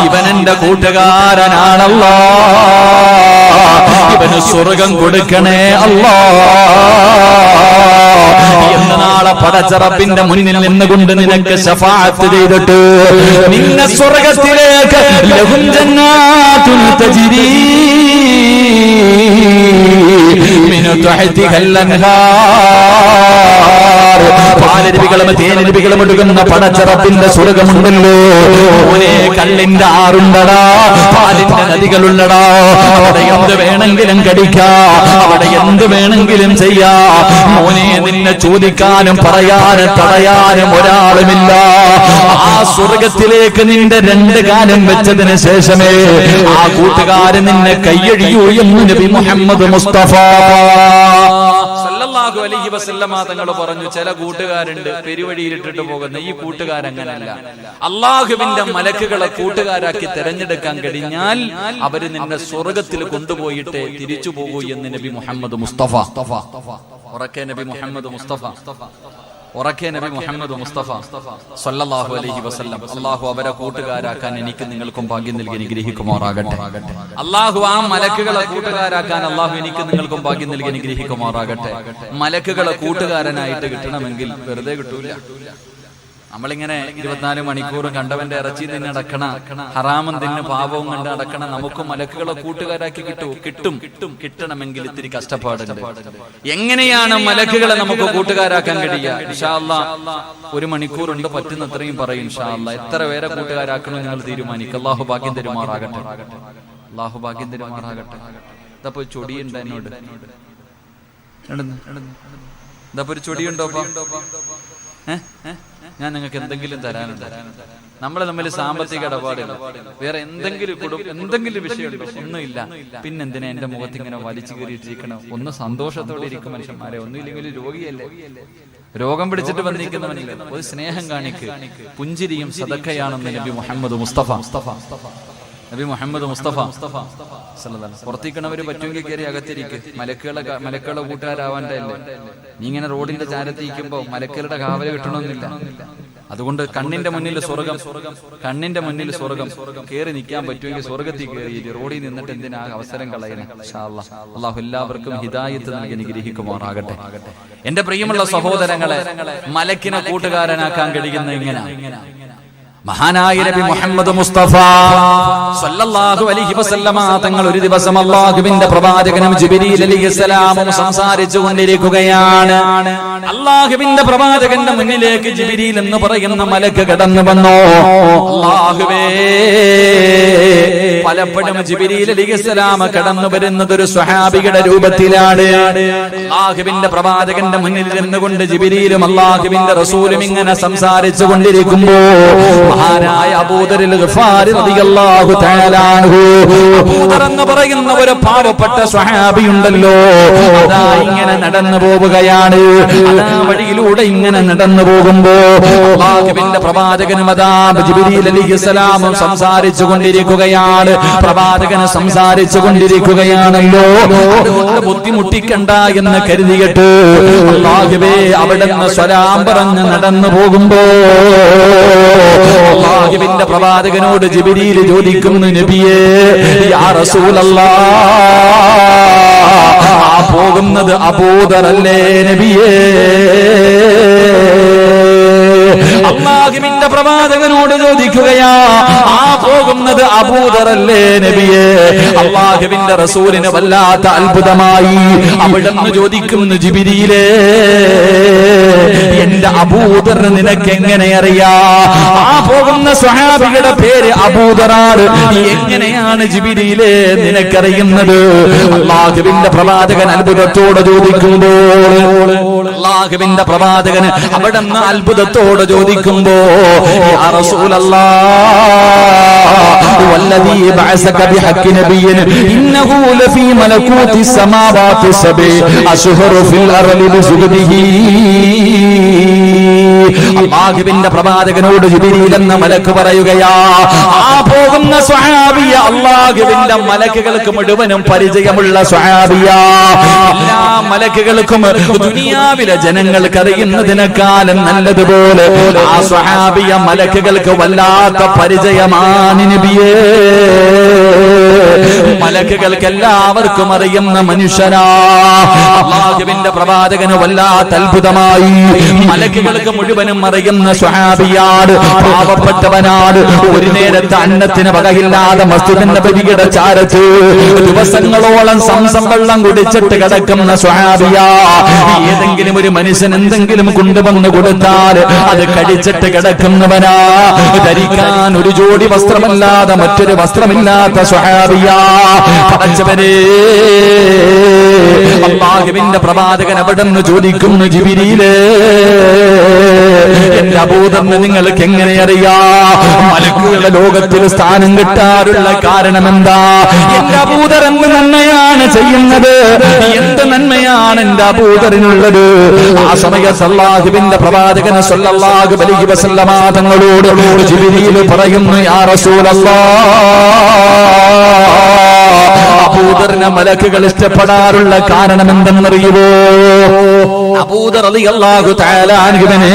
ഇവനെന്റെ കൂട്ടുകാരനാണല്ലോ, ഇവന് സ്വർഗം കൊടുക്കണേ അല്ലാ എന്ന് നാളെ പടച്ചറപ്പിന്റെ മുന്നിൽ നിന്നുകൊണ്ട് നിനക്ക് ശഫാഅത്ത് ചെയ്തിട്ട് നിന്നെ സ്വർഗത്തിലേക്ക് ലഹും ജന്നാത്തുൻ തജ്രീ മിൻ തഹ്തിഹൽ അൻഹാർ, പാലരുവികളും തേനരുവികളും ഒഴുകുന്ന പടച്ചറപ്പിന്റെ സ്വർഗമുണ്ടല്ലോ. ഓരേ കള്ളിന്റെ ആറുണ്ടടാ, പാലിന്റെ നദികളുണ്ടടാ. അവിടെ എന്ത് വേണമെങ്കിലും കടിക്കാം, അവിടെ എന്ത് വേണമെങ്കിലും ചെയ്യാം. മോനെ, നിന്നെ ചോദിക്കാനും പറയാനും തടയാനും ഒരാളുമില്ല. ആ സ്വർഗത്തിലേക്ക് നിന്റെ 2 കാലം വെച്ചതിന് ശേഷമേ ആ കൂട്ടുകാരൻ നിന്നെ കയ്യഴിയൂ എന്ന് നബി മുഹമ്മദ് മുസ്തഫ സല്ലല്ലാഹു അലൈഹി വസല്ലമ തങ്ങൾ പറഞ്ഞു. ചില കൂട്ടുകാരുണ്ട് പെരുവഴിയിലിട്ടിട്ട് പോകുന്ന. ഈ കൂട്ടുകാരങ്ങനല്ല. അള്ളാഹുവിന്റെ മലക്കുകളെ കൂട്ടുകാരാക്കി തെരഞ്ഞെടുക്കാൻ കഴിഞ്ഞാൽ അവര് നിന്നെ സ്വർഗത്തിൽ കൊണ്ടുപോയിട്ട് തിരിച്ചു പോകൂ എന്ന് നബി മുഹമ്മദ് മുസ്തഫ. ഉറക്കെ നബി മുഹമ്മദ് മുസ്തഫ ഉറക്കെ നബി മുഹമ്മദ് മുസ്തഫ സല്ലല്ലാഹു അലൈഹി വസല്ലം അല്ലാഹു അവരെ കൂട്ടുകാരാക്കാൻ എനിക്ക് നിങ്ങൾക്കും ഭാഗ്യം നൽകി അനുഗ്രഹിക്കുമാറാകട്ടെ. അല്ലാഹു ആ മലക്കുകളെ കൂട്ടുകാരാക്കാൻ അല്ലാഹു എനിക്ക് നിങ്ങൾക്കും ഭാഗ്യം നൽകി അനുഗ്രഹിക്കുമാറാകട്ടെ. മലക്കുകളെ കൂട്ടുകാരനായിട്ട് കിട്ടണമെങ്കിൽ വെറുതെ കിട്ടൂല. നമ്മളിങ്ങനെ 24 മണിക്കൂറും കണ്ടവന്റെ ഇറച്ചി തിന്ന് നടക്കണ, ഹറാമം തിന്ന് പാപവും കണ്ട് നടക്കണ നമുക്ക് മലക്കുകളെ കൂട്ടുകാരാക്കി കിട്ടണമെങ്കിൽ ഇത്തിരി കഷ്ടപ്പാടുണ്ട്. എങ്ങനെയാണ് മലക്കുകളെ നമുക്ക് കൂട്ടുകാരാക്കാൻ കഴിയുക? ഇൻഷാ അല്ലാഹ് 1 മണിക്കൂറുണ്ട്, പറ്റുന്നത്രയും പറയും ഇൻഷാ അല്ലാഹ്. എത്ര പേരെ കൂട്ടുകാരാക്കണം നിങ്ങൾ തീരുമാനിക്കുക. അല്ലാഹു ഭാഗ്യം തരുമാറാകട്ടെ. അല്ലാഹു ഭാഗ്യം തരുമാറാകട്ടെ. ഇതപ്പോ ചൊടിയുണ്ട് എന്നോട്, ഇതപ്പോ ഒരു ചൊടിയുണ്ടോ? ഞാൻ നിങ്ങൾക്ക് എന്തെങ്കിലും തരാനുണ്ട്? നമ്മളെ തമ്മിൽ സാമ്പത്തിക ഇടപാടില്ല, വേറെ എന്തെങ്കിലും വിഷയമുണ്ടോ? ഒന്നുമില്ല. പിന്നെന്തിനാ എന്റെ മുഖത്ത് ഇങ്ങനെ വലിച്ചു കയറിയിട്ടിരിക്കണം? ഒന്ന് സന്തോഷത്തോടെ ഇരിക്കും മനുഷ്യന്മാരെ. ഒന്നുമില്ലെങ്കിൽ രോഗിയല്ലേ, രോഗം പിടിച്ചിട്ട് വന്നിരിക്കുന്നവനില്ല. ഒരു സ്നേഹം കാണിക്ക്. പുഞ്ചിരിയും സദഖയാണെന്ന് നബി മുഹമ്മദ് മുസ്തഫ പുറത്തേക്കണവര് പറ്റുമെങ്കിൽ കയറി അകത്തിരിക്ക്. മലക്കുകളെ കൂട്ടുകാരാവാൻ്റെ അല്ലേ? നീ ഇങ്ങനെ റോഡിന്റെ ചാരത്തിരിക്കുമ്പോ മലക്കുകളുടെ കാവല് കിട്ടണമെന്നില്ല. അതുകൊണ്ട് കണ്ണിന്റെ മുന്നിൽ സ്വർഗം കയറി നിൽക്കാൻ പറ്റുമെങ്കിൽ സ്വർഗത്തിൽ കയറി റോഡിൽ നിന്നിട്ട് എന്തിനാ അവസരം കളയണം? ഇൻഷാ അല്ലാഹ് അല്ലാഹു എല്ലാവർക്കും ഹിദായത്ത് നൽകി അനുഗ്രഹിക്കുമാറാകട്ടെ. എന്റെ പ്രിയമുള്ള സഹോദരങ്ങളെ, മലക്കിനെ കൂട്ടുകാരനാക്കാൻ കഴിയുന്ന ഇങ്ങനെ മഹാനായ നബി മുഹമ്മദ് മുസ്തഫ സല്ലല്ലാഹു അലൈഹി വസല്ലമ തങ്ങൾ ഒരു ദിവസം അല്ലാഹുവിന്റെ പ്രവാചകനും ജിബ്രീൽ അലൈഹിസ്സലാമും സംസാരിച്ചു കൊണ്ടിരിക്കുകയാണ്. അല്ലാഹുവിന്റെ പ്രവാചകന്റെ മുന്നിലേക്ക് ജിബ്രീൽ എന്ന് പറയുന്ന മലക്ക് കടന്നു വന്നു. അല്ലാഹുവേ, പലപ്പോഴും ജിബ്രീൽ അലൈഹിസ്സലാം കടന്നു വരുന്നത് ഒരു സ്വഹാബിയുടെ രൂപത്തിലാണ്. അല്ലാഹുവിന്റെ പ്രവാചകന്റെ മുന്നിൽ നിന്നുകൊണ്ട് ജിബ്രീലും അല്ലാഹുവിന്റെ റസൂലും ഇങ്ങനെ സംസാരിച്ചു കൊണ്ടിരിക്കുമ്പോൾ മഹാനായ അബൂദറിൽ ഗിഫാരി റളിയല്ലാഹു തആല അൻഹു, അബൂദർ എന്ന് പറയുന്ന ഒരു പാവപ്പെട്ട സ്വഹാബി ഉണ്ടല്ലോ, അതാ ഇങ്ങനെ നടന്നു പോവുകയാണ്. ആ വഴിയിലൂടെ ഇങ്ങനെ നടന്നു പോകുമ്പോ അല്ലാഹുവിന്റെ പ്രവാചകനും അതാ ജിബ്രീൽ അലൈഹിസ്സലാമും സംസാരിച്ചു കൊണ്ടിരിക്കുകയാണ്. പ്രവാചകൻ സംസാരിച്ചു കൊണ്ടിരിക്കുകയാണല്ലോ, അതുകൊണ്ട് ബുദ്ധിമുട്ടിക്കണ്ട എന്ന് കരുതിയിട്ട് അല്ലാഹുവേ അവിടുന്ന് സലാം പറഞ്ഞ് നടന്നു പോകുമ്പോ അല്ലാഹുവിന്റെ പ്രവാചകനോട് ജിബ്രീൽ ചോദിക്കുന്നു, നബിയേ യാ റസൂലല്ലാഹ്, ആ പോകുന്നത് അബൂദറല്ലേ നബിയേ? അല്ലാഹുവിന്റെ പ്രവാചകനോട് ചോദിക്കുകയാ, ആ പോകുന്നത് അബൂദറല്ലേ നബിയേ? അല്ലാഹുവിന്റെ റസൂലിന് വല്ലാത്ത അത്ഭുതമായി. അവിടുന്ന് ചോദിക്കുന്നു, ജിബ്രീലേ എന്റെ അബൂദർ നിനക്ക് എങ്ങനെ അറിയാ? ആ പോകുന്ന സ്വഹാബിയുടെ പേര് അബൂദറാണ്. എങ്ങനെയാണ് ജിബ്രീലേ നിനക്കറിയുന്നത്? അല്ലാഹുവിന്റെ പ്രവാചകൻ അത്ഭുതത്തോടെ ചോദിക്കുമ്പോൾ അല്ലാഹുവിന്റെ പ്രവാചകൻ അവിടുന്ന് അത്ഭുതത്തോടെ ചോദിക്കുമ്പോ, യാ റസൂലല്ലാഹ് വല്ലദീ ബഅസക ബിഹഖി നബിയ്യിൻ ഇന്നഹു ലഫീ മലകൂതി സമാവാതി സബഇ അശ്ഹറു ഫിൽ അർളി ബിസുബ്ദിഹി. അല്ലാഹുവിന്റെ പ്രവാചകനോട് ജിബ്രീൽ എന്ന മലക്ക് പറയുകയാ, ആ പോകുന്ന സ്വഹാബിയ അല്ലാഹുവിന്റെ മലക്കുകൾക്ക് മുഴുവനും പരിചയമുള്ള സ്വഹാബിയ. എല്ലാ മലക്കുകൾക്കും ദുനിയാവിലെ ജനങ്ങൾക്ക് അറിയുന്നതിനേക്കാളും നല്ലതുപോലെ ആ സ്വഹാബിയ മലക്കുകൾക്ക് വല്ലാത്ത പരിചയമാണ് നബിയേ. മലക്കുകൾക്ക് എല്ലാവർക്കും അറിയുന്ന മനുഷ്യനാ. അല്ലാഹുവിന്റെ പ്രവാചകന് വല്ലാത്ത അത്ഭുതമായി. മലക്കുകൾക്ക് മുഴുവനും അറിയുന്ന സ്വഹാബിയാണ്, പാവപ്പെട്ടവനാണ്. ഒരു നേരത്തെ അന്നത്തിന് വകയില്ലാതെ മസ്ജിദിന്റെ നബവിയുടെ ചാരത്ത് ദിവസങ്ങളോളം സംസം വെള്ളം കുടിച്ചിട്ട് കിടക്കുന്ന സ്വഹാബിയാ. ഏതെങ്കിലും ഒരു മനുഷ്യൻ എന്തെങ്കിലും കൊണ്ടുവന്ന് കൊടുത്താൽ അത് കഴിച്ചിട്ട് കിടക്കുന്നവനാ. ധരിക്കാൻ ഒരു ജോഡി വസ്ത്രമല്ലാതെ മറ്റൊരു വസ്ത്രമില്ലാത്ത സ്വഹാബിയാ. പടച്ചവനെ, അല്ലാഹുവിന്റെ പ്രവാചകൻ അവിടുന്ന് ചോദിക്കുന്നു, ജിബ്രീലേ എന്റെ അബൂദറിനെ നിങ്ങൾക്ക് എങ്ങനെ അറിയാ? മലക്കുകളുടെ ലോകത്തിൽ സ്ഥാനം കിട്ടാറുള്ള കാരണം എന്താ? എന്റെ അബൂദർ എന്ത് നന്മയാണ് ചെയ്യുന്നത്? എന്ത് നന്മയാണ് എന്റെ അബൂദറിനുള്ളത്? ആ സമയത്ത് അല്ലാഹുവിന്റെ പ്രവാചകൻ സ്വല്ലല്ലാഹു അലൈഹി വസല്ലമ തങ്ങളോട് ജിബ്രീൽ പറയുന്നു, യാ റസൂലല്ലാഹ് അബൂദറിനെ മലക്കുകൾ ഇഷ്ടപ്പെടാറുള്ള കാരണം എന്തെന്നറിയുമോ? അബൂദർ റളിയല്ലാഹു തആല അൻഹുവിനെ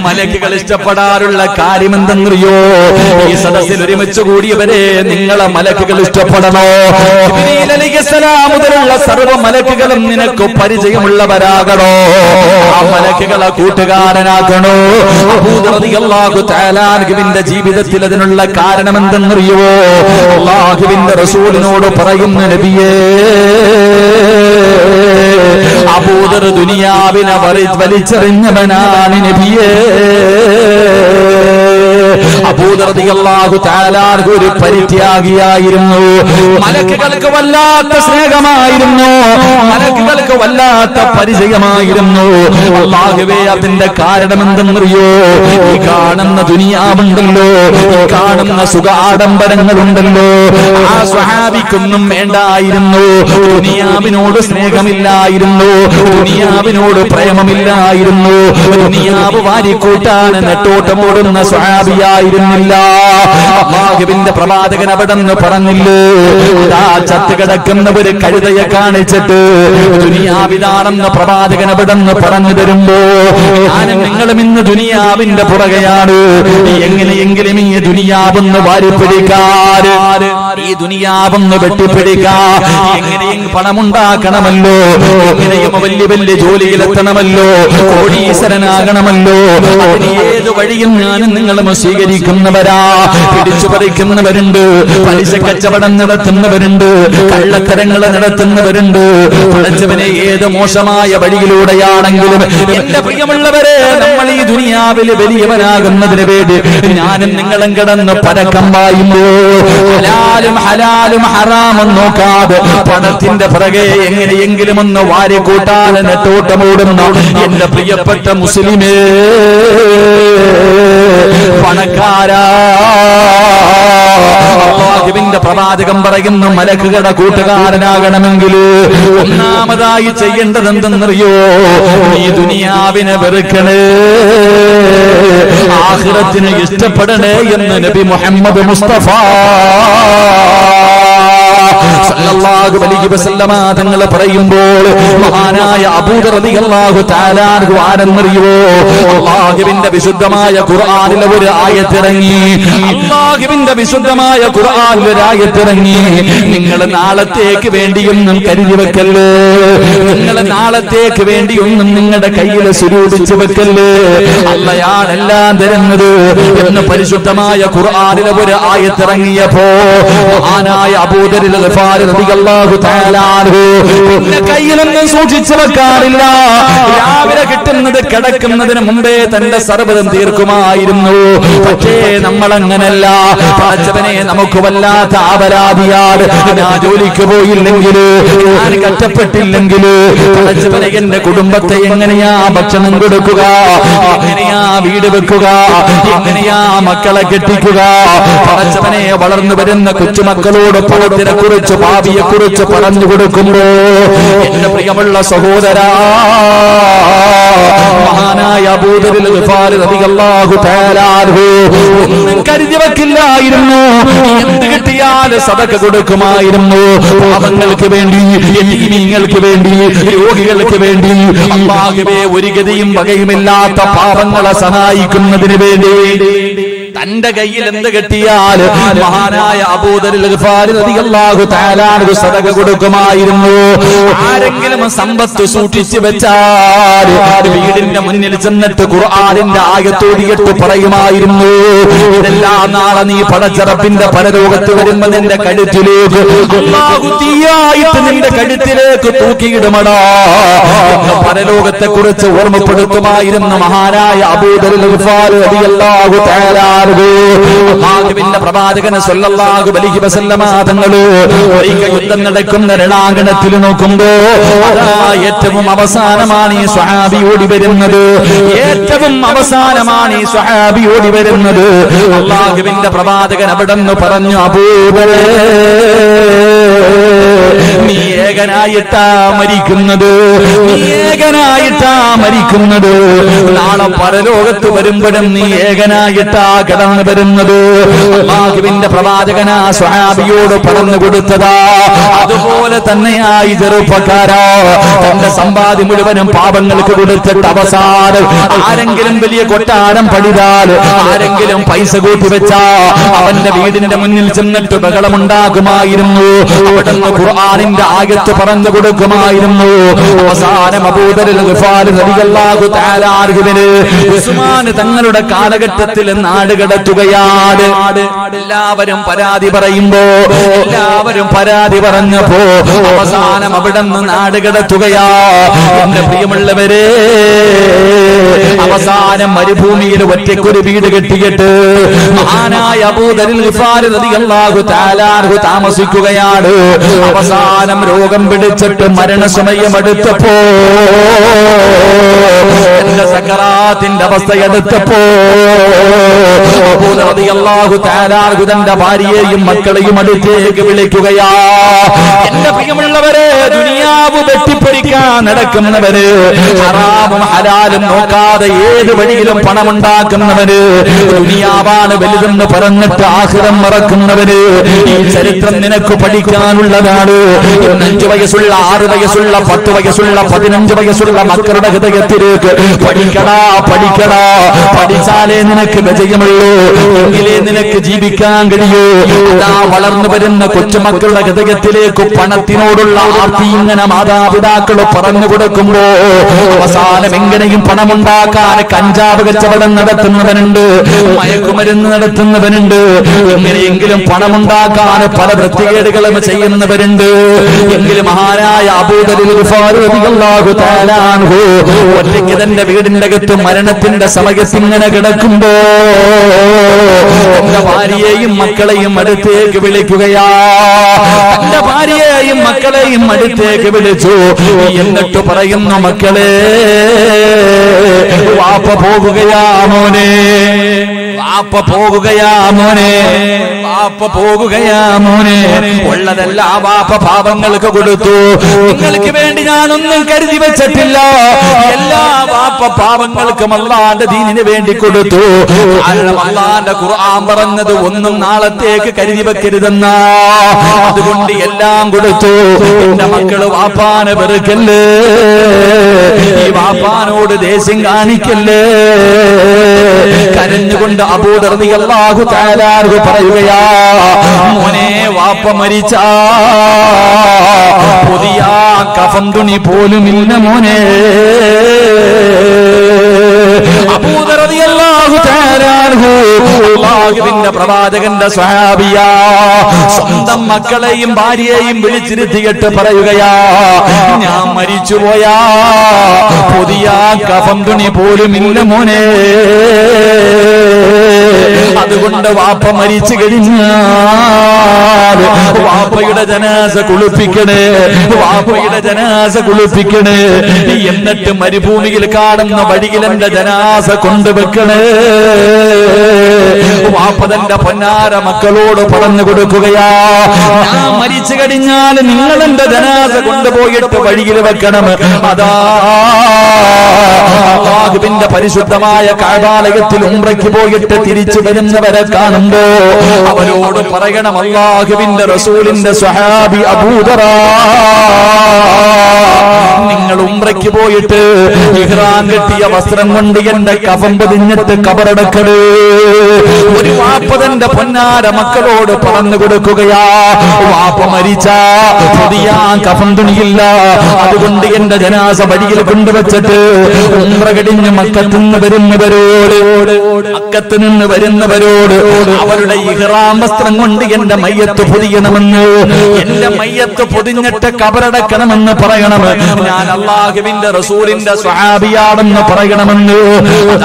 മലക്കുകൾ ഇഷ്ടപ്പെടാറുള്ള കാര്യം എന്തെന്നറിയോ? ഈ സദസ്സിൽ ഒരുമിച്ച് കൂടിയവരെ നിങ്ങളെ മലക്കുകൾ ഇഷ്ടപ്പെടണോ? ജിബ്രീൽ അലൈഹിസ്സലാം മുതലുള്ള സർവ്വ മലക്കുകളും നിനക്ക് പരിചയമുള്ളവരാകണോ? ആ മലക്കുകളെ കൂട്ടുകാരനാകണോ? അബൂദർ റളിയല്ലാഹു തആല അൻഹുവിന്റെ ജീവിതത്തിൽ അതിനുള്ള കാരണം എന്തെന്നറിയോ? അല്ലാഹുവിന്റെ റസൂലിനോട് പറയുന്ന നബിയേ, അബൂദർ ദുനിയാവിനെ വലിച്ചെറിഞ്ഞവനാണ് നബിയേ. അബൂദർ റളിയല്ലാഹു തആല ഒരു പരിത്യാഗിയായിരുന്നു. മലക്കുകൾക്ക് വല്ലാത്ത സ്നേഹമായിരുന്നു, മലക്കുകൾക്ക് വല്ലാത്ത പരിചയമായിരുന്നു. അല്ലാഹുവേ, അതിന്റെ കാരണം എന്തെന്നറിയോ? ഈ കാണുന്ന ദുനിയാവുണ്ടല്ലോ, ഈ കാണുന്ന സുഖ ആഡംബരങ്ങളുണ്ടല്ലോ, ആ സ്വഹാബിക്കൊന്നും വേണ്ടായിരുന്നു. ദുനിയാവിനോട് സ്നേഹമില്ലായിരുന്നു, ദുനിയാവിനോട് പ്രേമമില്ലായിരുന്നു. ദുനിയാവ് വാരിക്കൂട്ടാൻ നെട്ടോട്ടമോടുന്ന സ്വഹാബിയായിരുന്നില്ല. അല്ലാഹുവിന്റെ പ്രവാചകൻ അവിടെന്ന് പറഞ്ഞില്ലേ, ആ ചത്തുകിടക്കുന്ന ഒരു കഴുതയെ കാണിച്ചിട്ട് ദുനിയാവിതാണെന്ന് പ്രവാചകൻ അവിടെന്ന് പറഞ്ഞു തരുമ്പോ, ഞാനും നിങ്ങളും ഇന്ന് ദുനിയാവിന്റെ പുറകെയാണ്. എങ്ങനെയെങ്കിലും ഈ ദുനിയാവൊന്ന് വാരിപ്പിടിക്കാൻ, ഈ ദുനിയാവൊന്ന് വെട്ടിപ്പിടിക്കാൻ, എങ്ങനെയെങ്കിലും പണമുണ്ടാക്കണമല്ലോ, എങ്ങനെയും വലിയ വലിയ ജോലിയിലെത്തണമല്ലോ, കോടീശ്വരനാകണമല്ലോ. അതിന് ഏത് വഴിയും ഞാനും നിങ്ങളും സ്വീകരിക്കുന്നവരാ. പിടിച്ചു പറിക്കുന്നവരുണ്ട്, പലിശ കച്ചവടം നടത്തുന്നവരുണ്ട്, കള്ളത്തരങ്ങൾ നടത്തുന്നവരുണ്ട്. പഠിച്ചവനെ ഏത് മോശമായ വഴിയിലൂടെയാണെങ്കിലും എന്റെ പ്രിയമുള്ളവരെ, നമ്മൾ ഈ ദുനിയാവിൽ വലിയവനാകുന്നതിന് വേണ്ടി ഞാനും നിങ്ങളും കിടന്ന് പരക്കം പായുമ്പോ ഹലാലും ഹറാമും നോക്കാതെ പണത്തിന്റെ പിറകെ എങ്ങനെയെങ്കിലും ഒന്ന് വാരിക്കൂട്ടാൻ നെട്ടോട്ടമോടുന്ന എന്റെ പ്രിയപ്പെട്ട മുസ്ലിമേ, പണക്കാരാ, അല്ലാഹുവിന്റെ പ്രവാചകൻ പറയുന്നു, മലക്കുകളുടെ കൂട്ടുകാരനാകണമെങ്കിൽ ഒന്നാമതായി ചെയ്യേണ്ടത് എന്തെന്നറിയോ? ഈ ദുനിയാവിനെ വെറുക്കണേ, ആഖിറത്തിനെ ഇഷ്ടപ്പെടണേ എന്ന് നബി മുഹമ്മദ് മുസ്തഫ സല്ലല്ലാഹു അലൈഹി വസല്ലമ തങ്ങൾ പറയുമ്പോൾ, മഹാനായ അബൂദർ റളിയല്ലാഹു തആല അൻഹു ആരെന്നറിയോ? അല്ലാഹുവിന്റെ വിശുദ്ധമായ ഖുർആനിലെ ഒരു ആയത്തിറങ്ങി, അല്ലാഹുവിന്റെ വിശുദ്ധമായ ഖുർആനിലെ ഒരു ആയത്തിറങ്ങി. നിങ്ങൾ നാളത്തേക്ക് വേണ്ടിയൊന്നും കരുതി വെക്കല്ലേ, നിങ്ങൾ നാളത്തേക്ക് വേണ്ടിയൊന്നും നിങ്ങളുടെ കയ്യിൽ സ്വരൂപിച്ചു വെക്കല്ലേ, അള്ളയാണ് എല്ലാം തരുന്നത് എന്ന് പരിശുദ്ധമായ ഖുർആനിലെ ഒരു ആയത്തിറങ്ങിയപ്പോ മഹാനായ അബൂദർ റളിയല്ലാഹു തആല അൻഹു കയ്യിലൊന്നും സൂക്ഷിച്ചു വെക്കാറില്ല. രാവിലെ കിട്ടുന്നത് കിടക്കുന്നതിന് മുമ്പേ തന്റെ സർവ്വതും തീർക്കുമായിരുന്നു. പക്ഷേ നമ്മൾ അങ്ങനല്ല. പടച്ചവനെ, നമുക്ക് വല്ലാത്ത അപരാധിയാണ്. ഞാൻ ജോലിക്ക് പോയില്ലെങ്കിൽ, ഞാൻ കഷ്ടപ്പെട്ടില്ലെങ്കിൽ പടച്ചവനെ എന്റെ കുടുംബത്തെ എങ്ങനെയാ ഭക്ഷണം കൊടുക്കുക, എങ്ങനെയാ വീട് വെക്കുക, എങ്ങനെയാ മക്കളെ കെട്ടിക്കുക? പടച്ചവനെ, വളർന്നു വരുന്ന കൊച്ചുമക്കളോട് പണത്തിനെ കുറിച്ച് ഭാവിയെ കുറിച്ച് പറഞ്ഞു കൊടുക്കുമ്പോ എന്റെ പ്രിയമുള്ള സഹോദരാ, മഹാനായ അബൂദർ റളിയല്ലാഹു തആല അൻഹു ഒന്നും കരുതി വെക്കില്ലായിരുന്നു. എന്ത് കിട്ടിയാൽ സദഖ കൊടുക്കുമായിരുന്നു. പാവങ്ങൾക്ക് വേണ്ടി, യതീമീങ്ങൾക്ക് വേണ്ടി, രോഗികൾക്ക് വേണ്ടി, അല്ലാഹുവേ, ഒരു ഗതിയും വകയുമില്ലാത്ത പാവങ്ങളെ സഹായിക്കുന്നതിന് വേണ്ടി തന്റെ കയ്യിൽ എന്ത് കിട്ടിയാൽ മഹാനായ അബൂദർ റളിയല്ലാഹു തആല അൻഹു സദഖ കൊടുക്കുമായിരുന്നു. ആരെങ്കിലും സമ്പത്ത് സൂക്ഷിച്ചു വെച്ചാൽ വീടിന്റെ മുന്നിൽ ചെന്നിട്ട് ഖുർആനിന്റെ ആയത്തോടിയിട്ട് പറയുമായിരുന്നു, ഇതെല്ലാം നാളെ നീ പടച്ചറപ്പിന്റെ പരലോകത്ത് വരുമ്പോ നിന്റെ കഴുത്തിലേക്ക് അല്ലാഹു തീയായിട്ട് നിന്റെ കഴുത്തിലേക്ക് തൂക്കിയിടുമടാ. പരലോകത്തെ കുറിച്ച് ഓർമ്മപ്പെടുത്തുമായിരുന്നു മഹാനായ അബൂദർ റളിയല്ലാഹു തആല അൻഹു. അല്ലാഹുവിന്റെ പ്രവാചകൻ സ്വല്ലല്ലാഹു അലൈഹി വസല്ലമ തങ്ങൾ യുദ്ധം നടക്കുന്ന രണാങ്കണത്തിൽ നോക്കുമ്പോ ഏറ്റവും അവസാനമാണ് ഈ സ്വഹാബി ഓടി വരുന്നത്. ഏറ്റവും അവസാനമാണ് ഈ സ്വഹാബി ഓടി വരുന്നത്. അല്ലാഹുവിന്റെ പ്രവാചകൻ അവിടെ നിന്ന് പറഞ്ഞു, അബൂബക്കർ, നീ ഏകനാ ഏകനായിട്ടാ മരിക്കുന്നത്, നീ ഏകനായിട്ടാ മരിക്കുന്നത്. നാളെ പരലോകത്ത് വരുമ്പോഴും നീ ഏകനായിട്ടാ കടന്നു വരുന്നത്. അല്ലാഹുവിന്റെ പ്രവാചകനാ സ്വഹാബിയോട് പറഞ്ഞു കൊടുത്തതാ. അതുപോലെ തന്നെയായി ചെറുപ്പക്കാരാ, തന്റെ സമ്പാദ്യം മുഴുവനും പാപങ്ങൾക്ക് കൊടുത്തിട്ട് അവസാനം ആരെങ്കിലും വലിയ കൊട്ടാരം പണിതാൽ, ആരെങ്കിലും പൈസ കൂട്ടി വെച്ചാ അവന്റെ വീടിന്റെ മുന്നിൽ ചെന്നിട്ട് ബഹളമുണ്ടാക്കുമായിരുന്നു. അവിടുന്ന് ഖുർആനിന്റെ ആയത്ത് പറഞ്ഞു കൊടുക്കുമായിരുന്നു. അവസാനം അബൂദറുൽ ഗിഫാരി റളിയല്ലാഹു തആല അൻഹുവിന് ഉസ്മാൻ തങ്ങളുടെ കാലഘട്ടത്തിൽ നാട് കടത്തുകയാണ്. എല്ലാവരും പരാതി പറയുമ്പോ, എല്ലാവരും പരാതി പറഞ്ഞപ്പോ അവസാനം അവിടുന്ന് നാട് കടത്തുകയാ. എന്റെ പ്രിയമുള്ളവരെ, അവസാനം മരുഭൂമിയിൽ ഒറ്റയ്ക്കൊരു വീട് കെട്ടിയിട്ട് മഹാനായ അബൂദറുൽ ഗിഫാരി റളിയല്ലാഹു തആല അൻഹു താമസിക്കുകയാണ്. അവസാനം രോഗം പിടിച്ചിട്ട് മരണസമയം അടുത്തപ്പോ, എന്റെ സക്കറാത്തിന്റെ അവസ്ഥ എടുത്തപ്പോ അബൂദർ റളിയല്ലാഹു തആല അൻഹു തന്റെ ഭാര്യയെയും മക്കളെയും അടുത്തേക്ക് വിളിക്കുകയാ. എന്റെ പ്രിയമുള്ളവരെ, ദുനിയാവ് വെട്ടിപ്പൊരിക്കാൻ നടക്കുന്നവര്, ഹറാമും ഹലാലും നോക്കാതെ ഏത് വഴിയിലും പണമുണ്ടാക്കുന്നവര്, ദുനിയാവാണ് വലുതെന്ന് പറഞ്ഞിട്ട് ആഖിറം മറക്കുന്നവര്, ഈ ചരിത്രം നിനക്ക് പഠിക്കാനുള്ളതാണ്. 5 വയസ്സുള്ള 6 വയസ്സുള്ള 10 വയസ്സുള്ള 15 വയസ്സുള്ള മക്കളുടെ ഹൃദയത്തിലേക്ക് പഠിക്കടാ, പഠിക്കടാ. പഠിച്ചാലേ നിനക്ക് വിജയമുള്ളൂ, എങ്കിലേ നിനക്ക് ജീവിക്കാൻ കഴിയൂ. അതാ വളർന്നു വരുന്ന കൊച്ചുമക്കളുടെ ഹൃദയത്തിലേക്ക് പണത്തിനോടുള്ള ആർത്തി ഇങ്ങനെ മാതാപിതാക്കൾ പറഞ്ഞു കൊടുക്കുമ്പോ അവസാനം എങ്ങനെയും പണമുണ്ടാക്കാൻ കഞ്ചാവ് കച്ചവടം നടത്തുന്നവനുണ്ട്, മയക്കുമരുന്ന് നടത്തുന്നവനുണ്ട്, എങ്ങനെയെങ്കിലും പണമുണ്ടാക്കാൻ പല വൃത്തികേടുകളും ചെയ്യുന്നവരുണ്ട്. എങ്കിലും മഹാനായ അബൂദറുൽ ഗിഫാരി റളിയല്ലാഹു തആല അൻഹു ഒറ്റയ്ക്ക് തന്റെ വീടിന്റെ അകത്ത് മരണത്തിന്റെ സമയത്ത് ഇങ്ങനെ കിടക്കുമ്പോ തന്റെ ഭാര്യയെയും മക്കളെയും അടുത്തേക്ക് വിളിക്കുകയാ. തന്റെ ഭാര്യയെയും മക്കളെയും അടുത്തേക്ക് വിളിച്ചു. എന്നിട്ട് പറയുന്നു, മക്കളെ, വാപ്പ പോകുകയാ മോനെ, വാപ്പ പോകുകയാ മോനെ, വാപ്പ പോകുകയാ മോനെ. ഉള്ളതല്ല വാപ്പ പാപങ്ങൾക്ക് കൊടുത്തു. നിങ്ങൾക്ക് വേണ്ടി ഞാനൊന്നും കരുതി വെച്ചിട്ടില്ല. എല്ലാ വാപ്പ പാപങ്ങൾക്കും അല്ലാഹുവിന്റെ ദീനിന് വേണ്ടി കൊടുത്തു. കാരണം അല്ലാഹുവിന്റെ ഖുർആൻ പറഞ്ഞത് ഒന്നും നാളത്തേക്ക് കരുതി വെക്കരുതെന്നാ. അതുകൊണ്ട് എല്ലാം കൊടുത്തു. എന്റെ മക്കള് വാപ്പാനെ വെറുക്കല്ലേ, ഈ വാപ്പാനോട് ദേഷ്യം കാണിക്കല്ലേ. കരഞ്ഞുകൊണ്ട് അബൂദർ റളിയല്ലാഹു തആല അൻഹു പറയുകയാ, മോനെ, വാപ്പ മരിച്ചാ പുതിയ കഫൻ തുണി പോലുമില്ല മോനെ. അബൂദർ റളിയല്ലാഹു തആല അൻഹു അല്ലാഹുവിന്റെ പ്രവാചകന്റെ സ്വഹാബിയാ. സ്വന്തം മക്കളെയും ഭാര്യയെയും വിളിച്ചിരുത്തിയിട്ട് പറയുകയാ, ഞാൻ മരിച്ചുപോയാ പുതിയ കഫൻ തുണി പോലുമില്ല മോനെ. അതുകൊണ്ട് വാപ്പ മരിച്ചു കഴിഞ്ഞാൽ വാപ്പയുടെ ജനാസ കുളിപ്പിക്കണേ, വാപ്പയുടെ ജനാസ കുളിപ്പിക്കണേ. എന്നിട്ട് മരുഭൂമിയിൽ കാണുന്ന വഴിയിൽ എന്റെ ജനാസ കൊണ്ടുവെക്കണേ. വാപ്പ തന്റെ പൊന്നാര മക്കളോട് പറഞ്ഞു കൊടുക്കുകയാ, ഞാൻ മരിച്ചു കഴിഞ്ഞാൽ നിങ്ങൾ എന്റെ ജനാസ കൊണ്ടുപോയിട്ട് വഴിയിൽ വെക്കണം. അതാ അല്ലാഹുവിന്റെ പരിശുദ്ധമായ കഅബാലയത്തിൽ ഉംറയ്ക്ക് പോയിട്ട് തിരിച്ചു വരുന്നവരെ കാണുമ്പോ അവരോട് പറയണം, അല്ലാഹുവിന്റെ റസൂലിന്റെ സ്വഹാബി അബൂദർ, നിങ്ങൾ ഉംറയ്ക്ക് പോയിട്ട് ഇഹ്റാം കെട്ടിയ വസ്ത്രം കൊണ്ട് എന്റെ കഫൻ പൊതിഞ്ഞിട്ട് കബറടക്കരുത്. ഒരു വാപ്പ തന്റെ പൊന്നാര മക്കളോട് പറഞ്ഞു കൊടുക്കുകയാ, വാപ്പ മരിച്ചാ പുതിയ കഫൻ തുണിയില്ല, അതുകൊണ്ട് എന്റെ ജനാസ വഴിയിൽ കൊണ്ടുവച്ചിട്ട് ഉംറ കഴിഞ്ഞ് മക്കത്ത് നിന്ന് വരുന്നവരോട് അവരുടെ ഇഹ്റാം വസ്ത്രം കൊണ്ട് എന്റെ മയ്യത്ത് പൊതിയണമെന്ന്, എന്റെ മയ്യത്ത് പൊതിഞ്ഞിട്ട് കബറടക്കണമെന്ന് പറയണം. ഞാൻ അല്ലാഹുവിന്റെ റസൂലിന്റെ സ്വഹാബിയാണെന്ന് പറയണമെന്ന്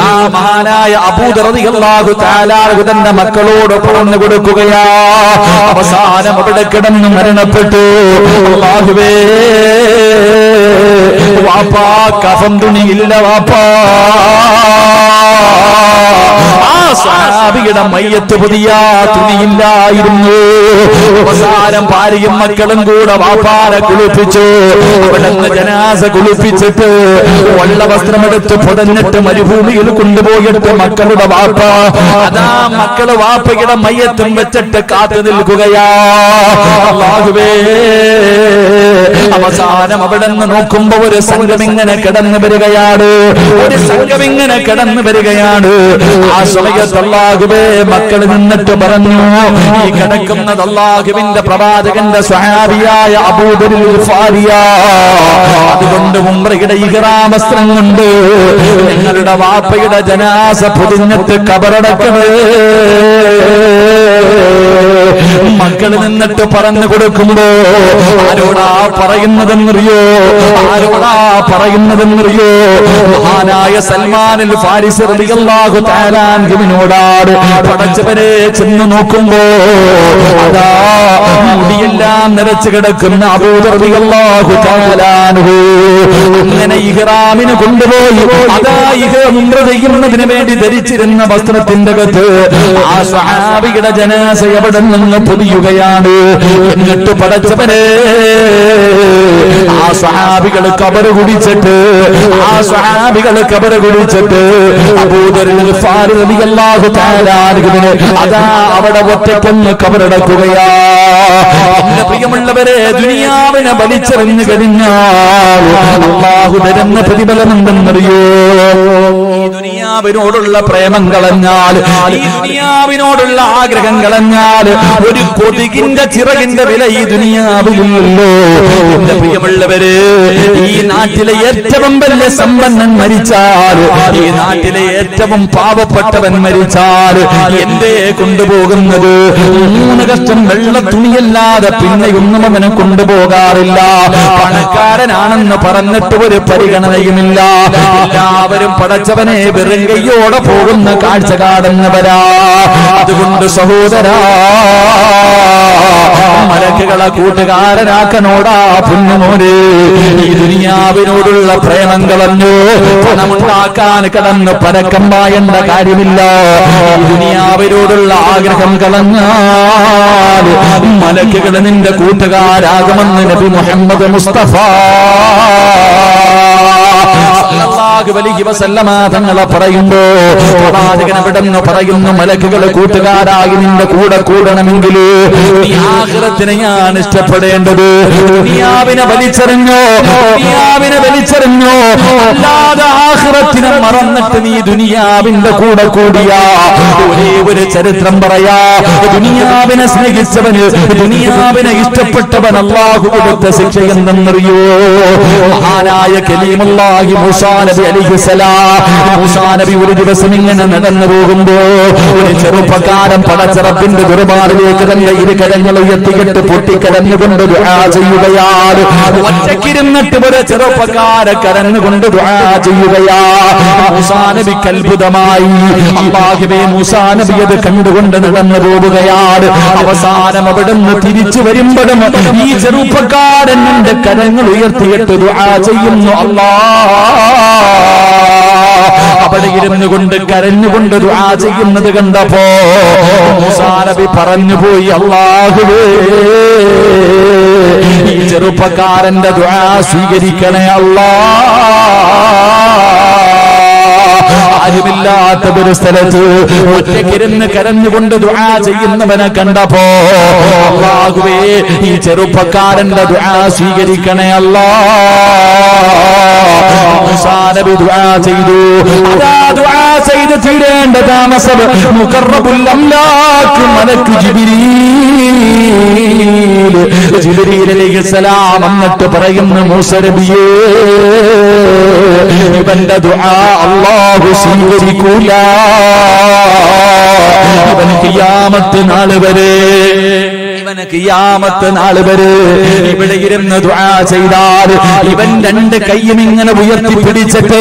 ആ മഹാനായ അബൂദർ റളിയല്ലാഹു തആല അൻഹു തന്റെ മക്കളോട് പറഞ്ഞു കൊടുക്കുകയാ. അവസാനം അവിടെ കിടന്ന് മരണപ്പെട്ടു. അല്ലാഹുവേ, വാപ്പാ കഫൻ തുണിയില്ല വാപ്പാ. ആ സ്വഹാബിയുടെ മയ്യത്ത് പുതിയ തുണിയില്ലായിരുന്നു. അവസാനം ഭാര്യയും മക്കളും കൂടെ വാപ്പാരെ കുളിപ്പിച്ചു. അവിടുന്ന് ജനാസ കുളിപ്പിച്ചിട്ട് വെള്ള വസ്ത്രമെടുത്ത് പുതഞ്ഞിട്ട് മരുഭൂമിയിൽ കൊണ്ടുപോയിട്ട് മക്കളുടെ വാപ്പ അതാ മക്കള് വാപ്പയുടെ മയ്യത്തും വെച്ചിട്ട് കാത്തു നിൽക്കുകയാ. അല്ലാഹുവേ, അവസാനം അവിടെ നിന്ന് നോക്കുമ്പോ ഒരു സംഘം ഇങ്ങനെ കിടന്നു വരികയാണ്. ഒരു സംഘം ഇങ്ങനെ കിടന്നു വരികയാണ്. ആ സമയത്ത് അല്ലാഹുവേ മക്കൾ നിന്നിട്ട് പറഞ്ഞു, ഈ കിടക്കുന്നത് അല്ലാഹുവിന്റെ പ്രവാചകന്റെ സ്വഹാബിയായ അബൂദർ ഗിഫാരിയ. അതുകൊണ്ട് ഉംറയുടെ ഇഹ്റാം വസ്ത്രം കൊണ്ട് നിങ്ങളുടെ വാപ്പയുടെ ജനാസ പൊതിഞ്ഞിട്ട് കബറടക്കണേ. മക്കള് നിന്നിട്ട് പറഞ്ഞു കൊടുക്കുമ്പോ ആരോടാ പറയുന്നതെന്നറിയോ? ആരോടാ പറയുന്നതെന്നറിയോ? മഹാനായ സൽമാനിൽ ഫാരിസി റളിയല്ലാഹു തആല അൻഹുവിനോടാണ്. പടച്ചവനെ ചെന്ന് നോക്കുമ്പോ അതാ മുടിയെല്ലാം നിറച്ചു കിടക്കുന്ന അബൂദർ റളിയല്ലാഹു തആല അൻഹു അങ്ങനെ ഇഹ്റാമിന് കൊണ്ടുപോയി. അതാ ഇഹ്റാം ചെയ്യുന്നതിന് വേണ്ടി ധരിച്ചിരുന്ന വസ്ത്രത്തിന്റെ അകത്ത് ആ സ്വഹാബിയുടെ ജനാസ എവിടെ നിന്ന് പൊതിയുകയാണ്. എന്നിട്ട് പടച്ചവനെ ആ സ്വഹാബികൾ കബറ് കുടിച്ചിട്ട് അബൂദർ ഗിഫാരി റളിയല്ലാഹു തആല അൻഹുവിനെ അതാ അവിടെ ഒറ്റക്കൊന്ന് കബറടക്കുകയാ. എന്റെ പ്രിയമുള്ളവരെ, ദുനിയാവിനെ വലിച്ചെറിഞ്ഞു കഴിഞ്ഞാൽ അല്ലാഹു തരുന്ന പ്രതിഫലം എന്തെന്നറിയോ? ഈ ദുനിയാവിനോടുള്ള പ്രേമം കളഞ്ഞാൽ, ഈ ദുനിയാവിനോടുള്ള ആഗ്രഹം കളഞ്ഞാൽ ഒരു കൊതുകിന്റെ ചിറകിന്റെ വില ഈ ദുനിയാവിലുള്ളൂ. എന്റെ പ്രിയമുള്ളവര്, ഈ നാട്ടിലെ ഏറ്റവും വലിയ സമ്പന്നൻ മരിച്ചാൽ, ഈ നാട്ടിലെ ഏറ്റവും പാവപ്പെട്ടവൻ മരിച്ചാൽ എന്തേ കൊണ്ടുപോകുന്നത്? 3 കഷ്ടം വെള്ള തുണിയല്ലാതെ പിന്നെയൊന്നും അവനെ കൊണ്ടുപോകാറില്ല. പണക്കാരനാണെന്ന് പറഞ്ഞിട്ട് ഒരു പരിഗണനയുമില്ല. എല്ലാവരും പടച്ചവനെ വെറും കൈയോടെ പോകുന്ന കാഴ്ച കാണുന്നവരാ. അതുകൊണ്ട് സഹോദരാ, മലക്കുകളെ കൂട്ടുകാരനാക്കനോടാ പൊന്നുമോനെ. ഈ ദുനിയാവിനോടുള്ള പ്രേമം കളഞ്ഞു. പണമുണ്ടാക്കാൻ കിടന്ന് പരക്കം പായേണ്ട കാര്യമില്ല. ഈ ദുനിയാവിനോടുള്ള ആഗ്രഹം കളഞ്ഞാൽ മലക്കുകൾ നിന്റെ കൂട്ടുകാരാകുമെന്ന് നബി മുഹമ്മദ് മുസ്തഫ സല്ലല്ലാഹു അലൈഹി വസല്ലമ തങ്ങളെ പറയുമ്പോ പ്രവാചകൻ അവിടെന്ന് പറയുന്നു, മലക്കുകളെ കൂട്ടുകാരായി നിന്റെ കൂടെ കൂടണമെങ്കിൽ നീ ആഖിറത്തിനെ ഞാൻ ഇഷ്ടപ്പെടേണ്ടത്. ദുനിയാവിനെ വലിച്ചെറിഞ്ഞോ, അല്ലാതെ ആഖിറത്തിനെ മറന്നിട്ട് നീ ദുനിയാവിന്റെ കൂടെ കൂടിയാ. ഒരേ ഒരു ചരിത്രം പറയാ, ദുനിയാവിനെ സ്നേഹിച്ചവന്, ദുനിയാവിനെ ഇഷ്ടപ്പെട്ടവൻ അല്ലാഹു കൊടുത്ത ശിക്ഷ എന്തെന്നറിയോ? മഹാനായ കലീമുല്ലാഹി മൂസാ നബി അലൈഹിസ്സലാം. മൂസാ നബി ഒരു ദിവസം ഇങ്ങനെ നടന്നു പോകുമ്പോ ഒരു ചെറുപ്പക്കാരൻ പടച്ചറപ്പിന്റെ ദർബാറിലേക്ക് തന്നെ ഇരുകരങ്ങൾ ഉയർത്തിയിട്ട് പൊട്ടിക്കരഞ്ഞുകൊണ്ട് ദുആ ചെയ്യുകയാണ്. ഒറ്റക്കിരുന്നിട്ട് ഒരു ചെറുപ്പക്കാരൻ കരഞ്ഞുകൊണ്ട് ദുആ ചെയ്യുകയാ. മൂസാ നബിക്ക് അത്ഭുതമായി. അല്ലാഹുവേ, മൂസാ നബി അത് കണ്ടുകൊണ്ട് നടന്നു പോവുകയാണ്. അവസാനം അവിടുന്ന് തിരിച്ചു വരുമ്പോഴും ഈ ചെറുപ്പക്കാരൻ എന്റെ കരങ്ങൾ ഉയർത്തിയിട്ട് ദുആ ചെയ്യുന്നു. അവിടെ ഇരുന്നു കൊണ്ട് കരഞ്ഞുകൊണ്ട് ദുആ ചെയ്യുന്നത് കണ്ടപ്പോ മൂസാ നബി പറഞ്ഞു പോയി, അല്ലാഹുവേ, ഈ ചെറുപ്പക്കാരന്റെ ദുആ സ്വീകരിക്കണേ ആരുമില്ലാത്ത ഒരു സ്ഥലത്ത് ഒറ്റക്കിരുന്ന് കരഞ്ഞുകൊണ്ട് ദുആ ചെയ്യുന്നവനെ കണ്ടപ്പോ അല്ലാഹുവേ, ഈ ചെറുപ്പക്കാരന്റെ ദുആ സ്വീകരിക്കണേ മൂസാ നബി ദുആ ചെയ്തു. അതാ ദുആ ചെയ്ത് തീരേണ്ട താമസം മുഖറബുൽ അംലാക്ക് മലക്ക് ജിബ്രീൽ അലൈഹിസ്സലാം എന്നിട്ട് പറയുന്നു, മൂസാ നബിയേ, ഇവന്റെ ദുആ അല്ലാഹു സ്വീകരിക്കൂല. ഇവൻ ഖിയാമത്ത് നാൾ വരെ ഇങ്ങനെ ഖിയാമത്ത് നാൾ വരെ ഇവിടെ ഇരുന്ന് ദുആ ചെയ്താൽ ഇവൻ രണ്ട് കൈയും ഇങ്ങനെ ഉയർത്തി പിടിച്ചിട്ട്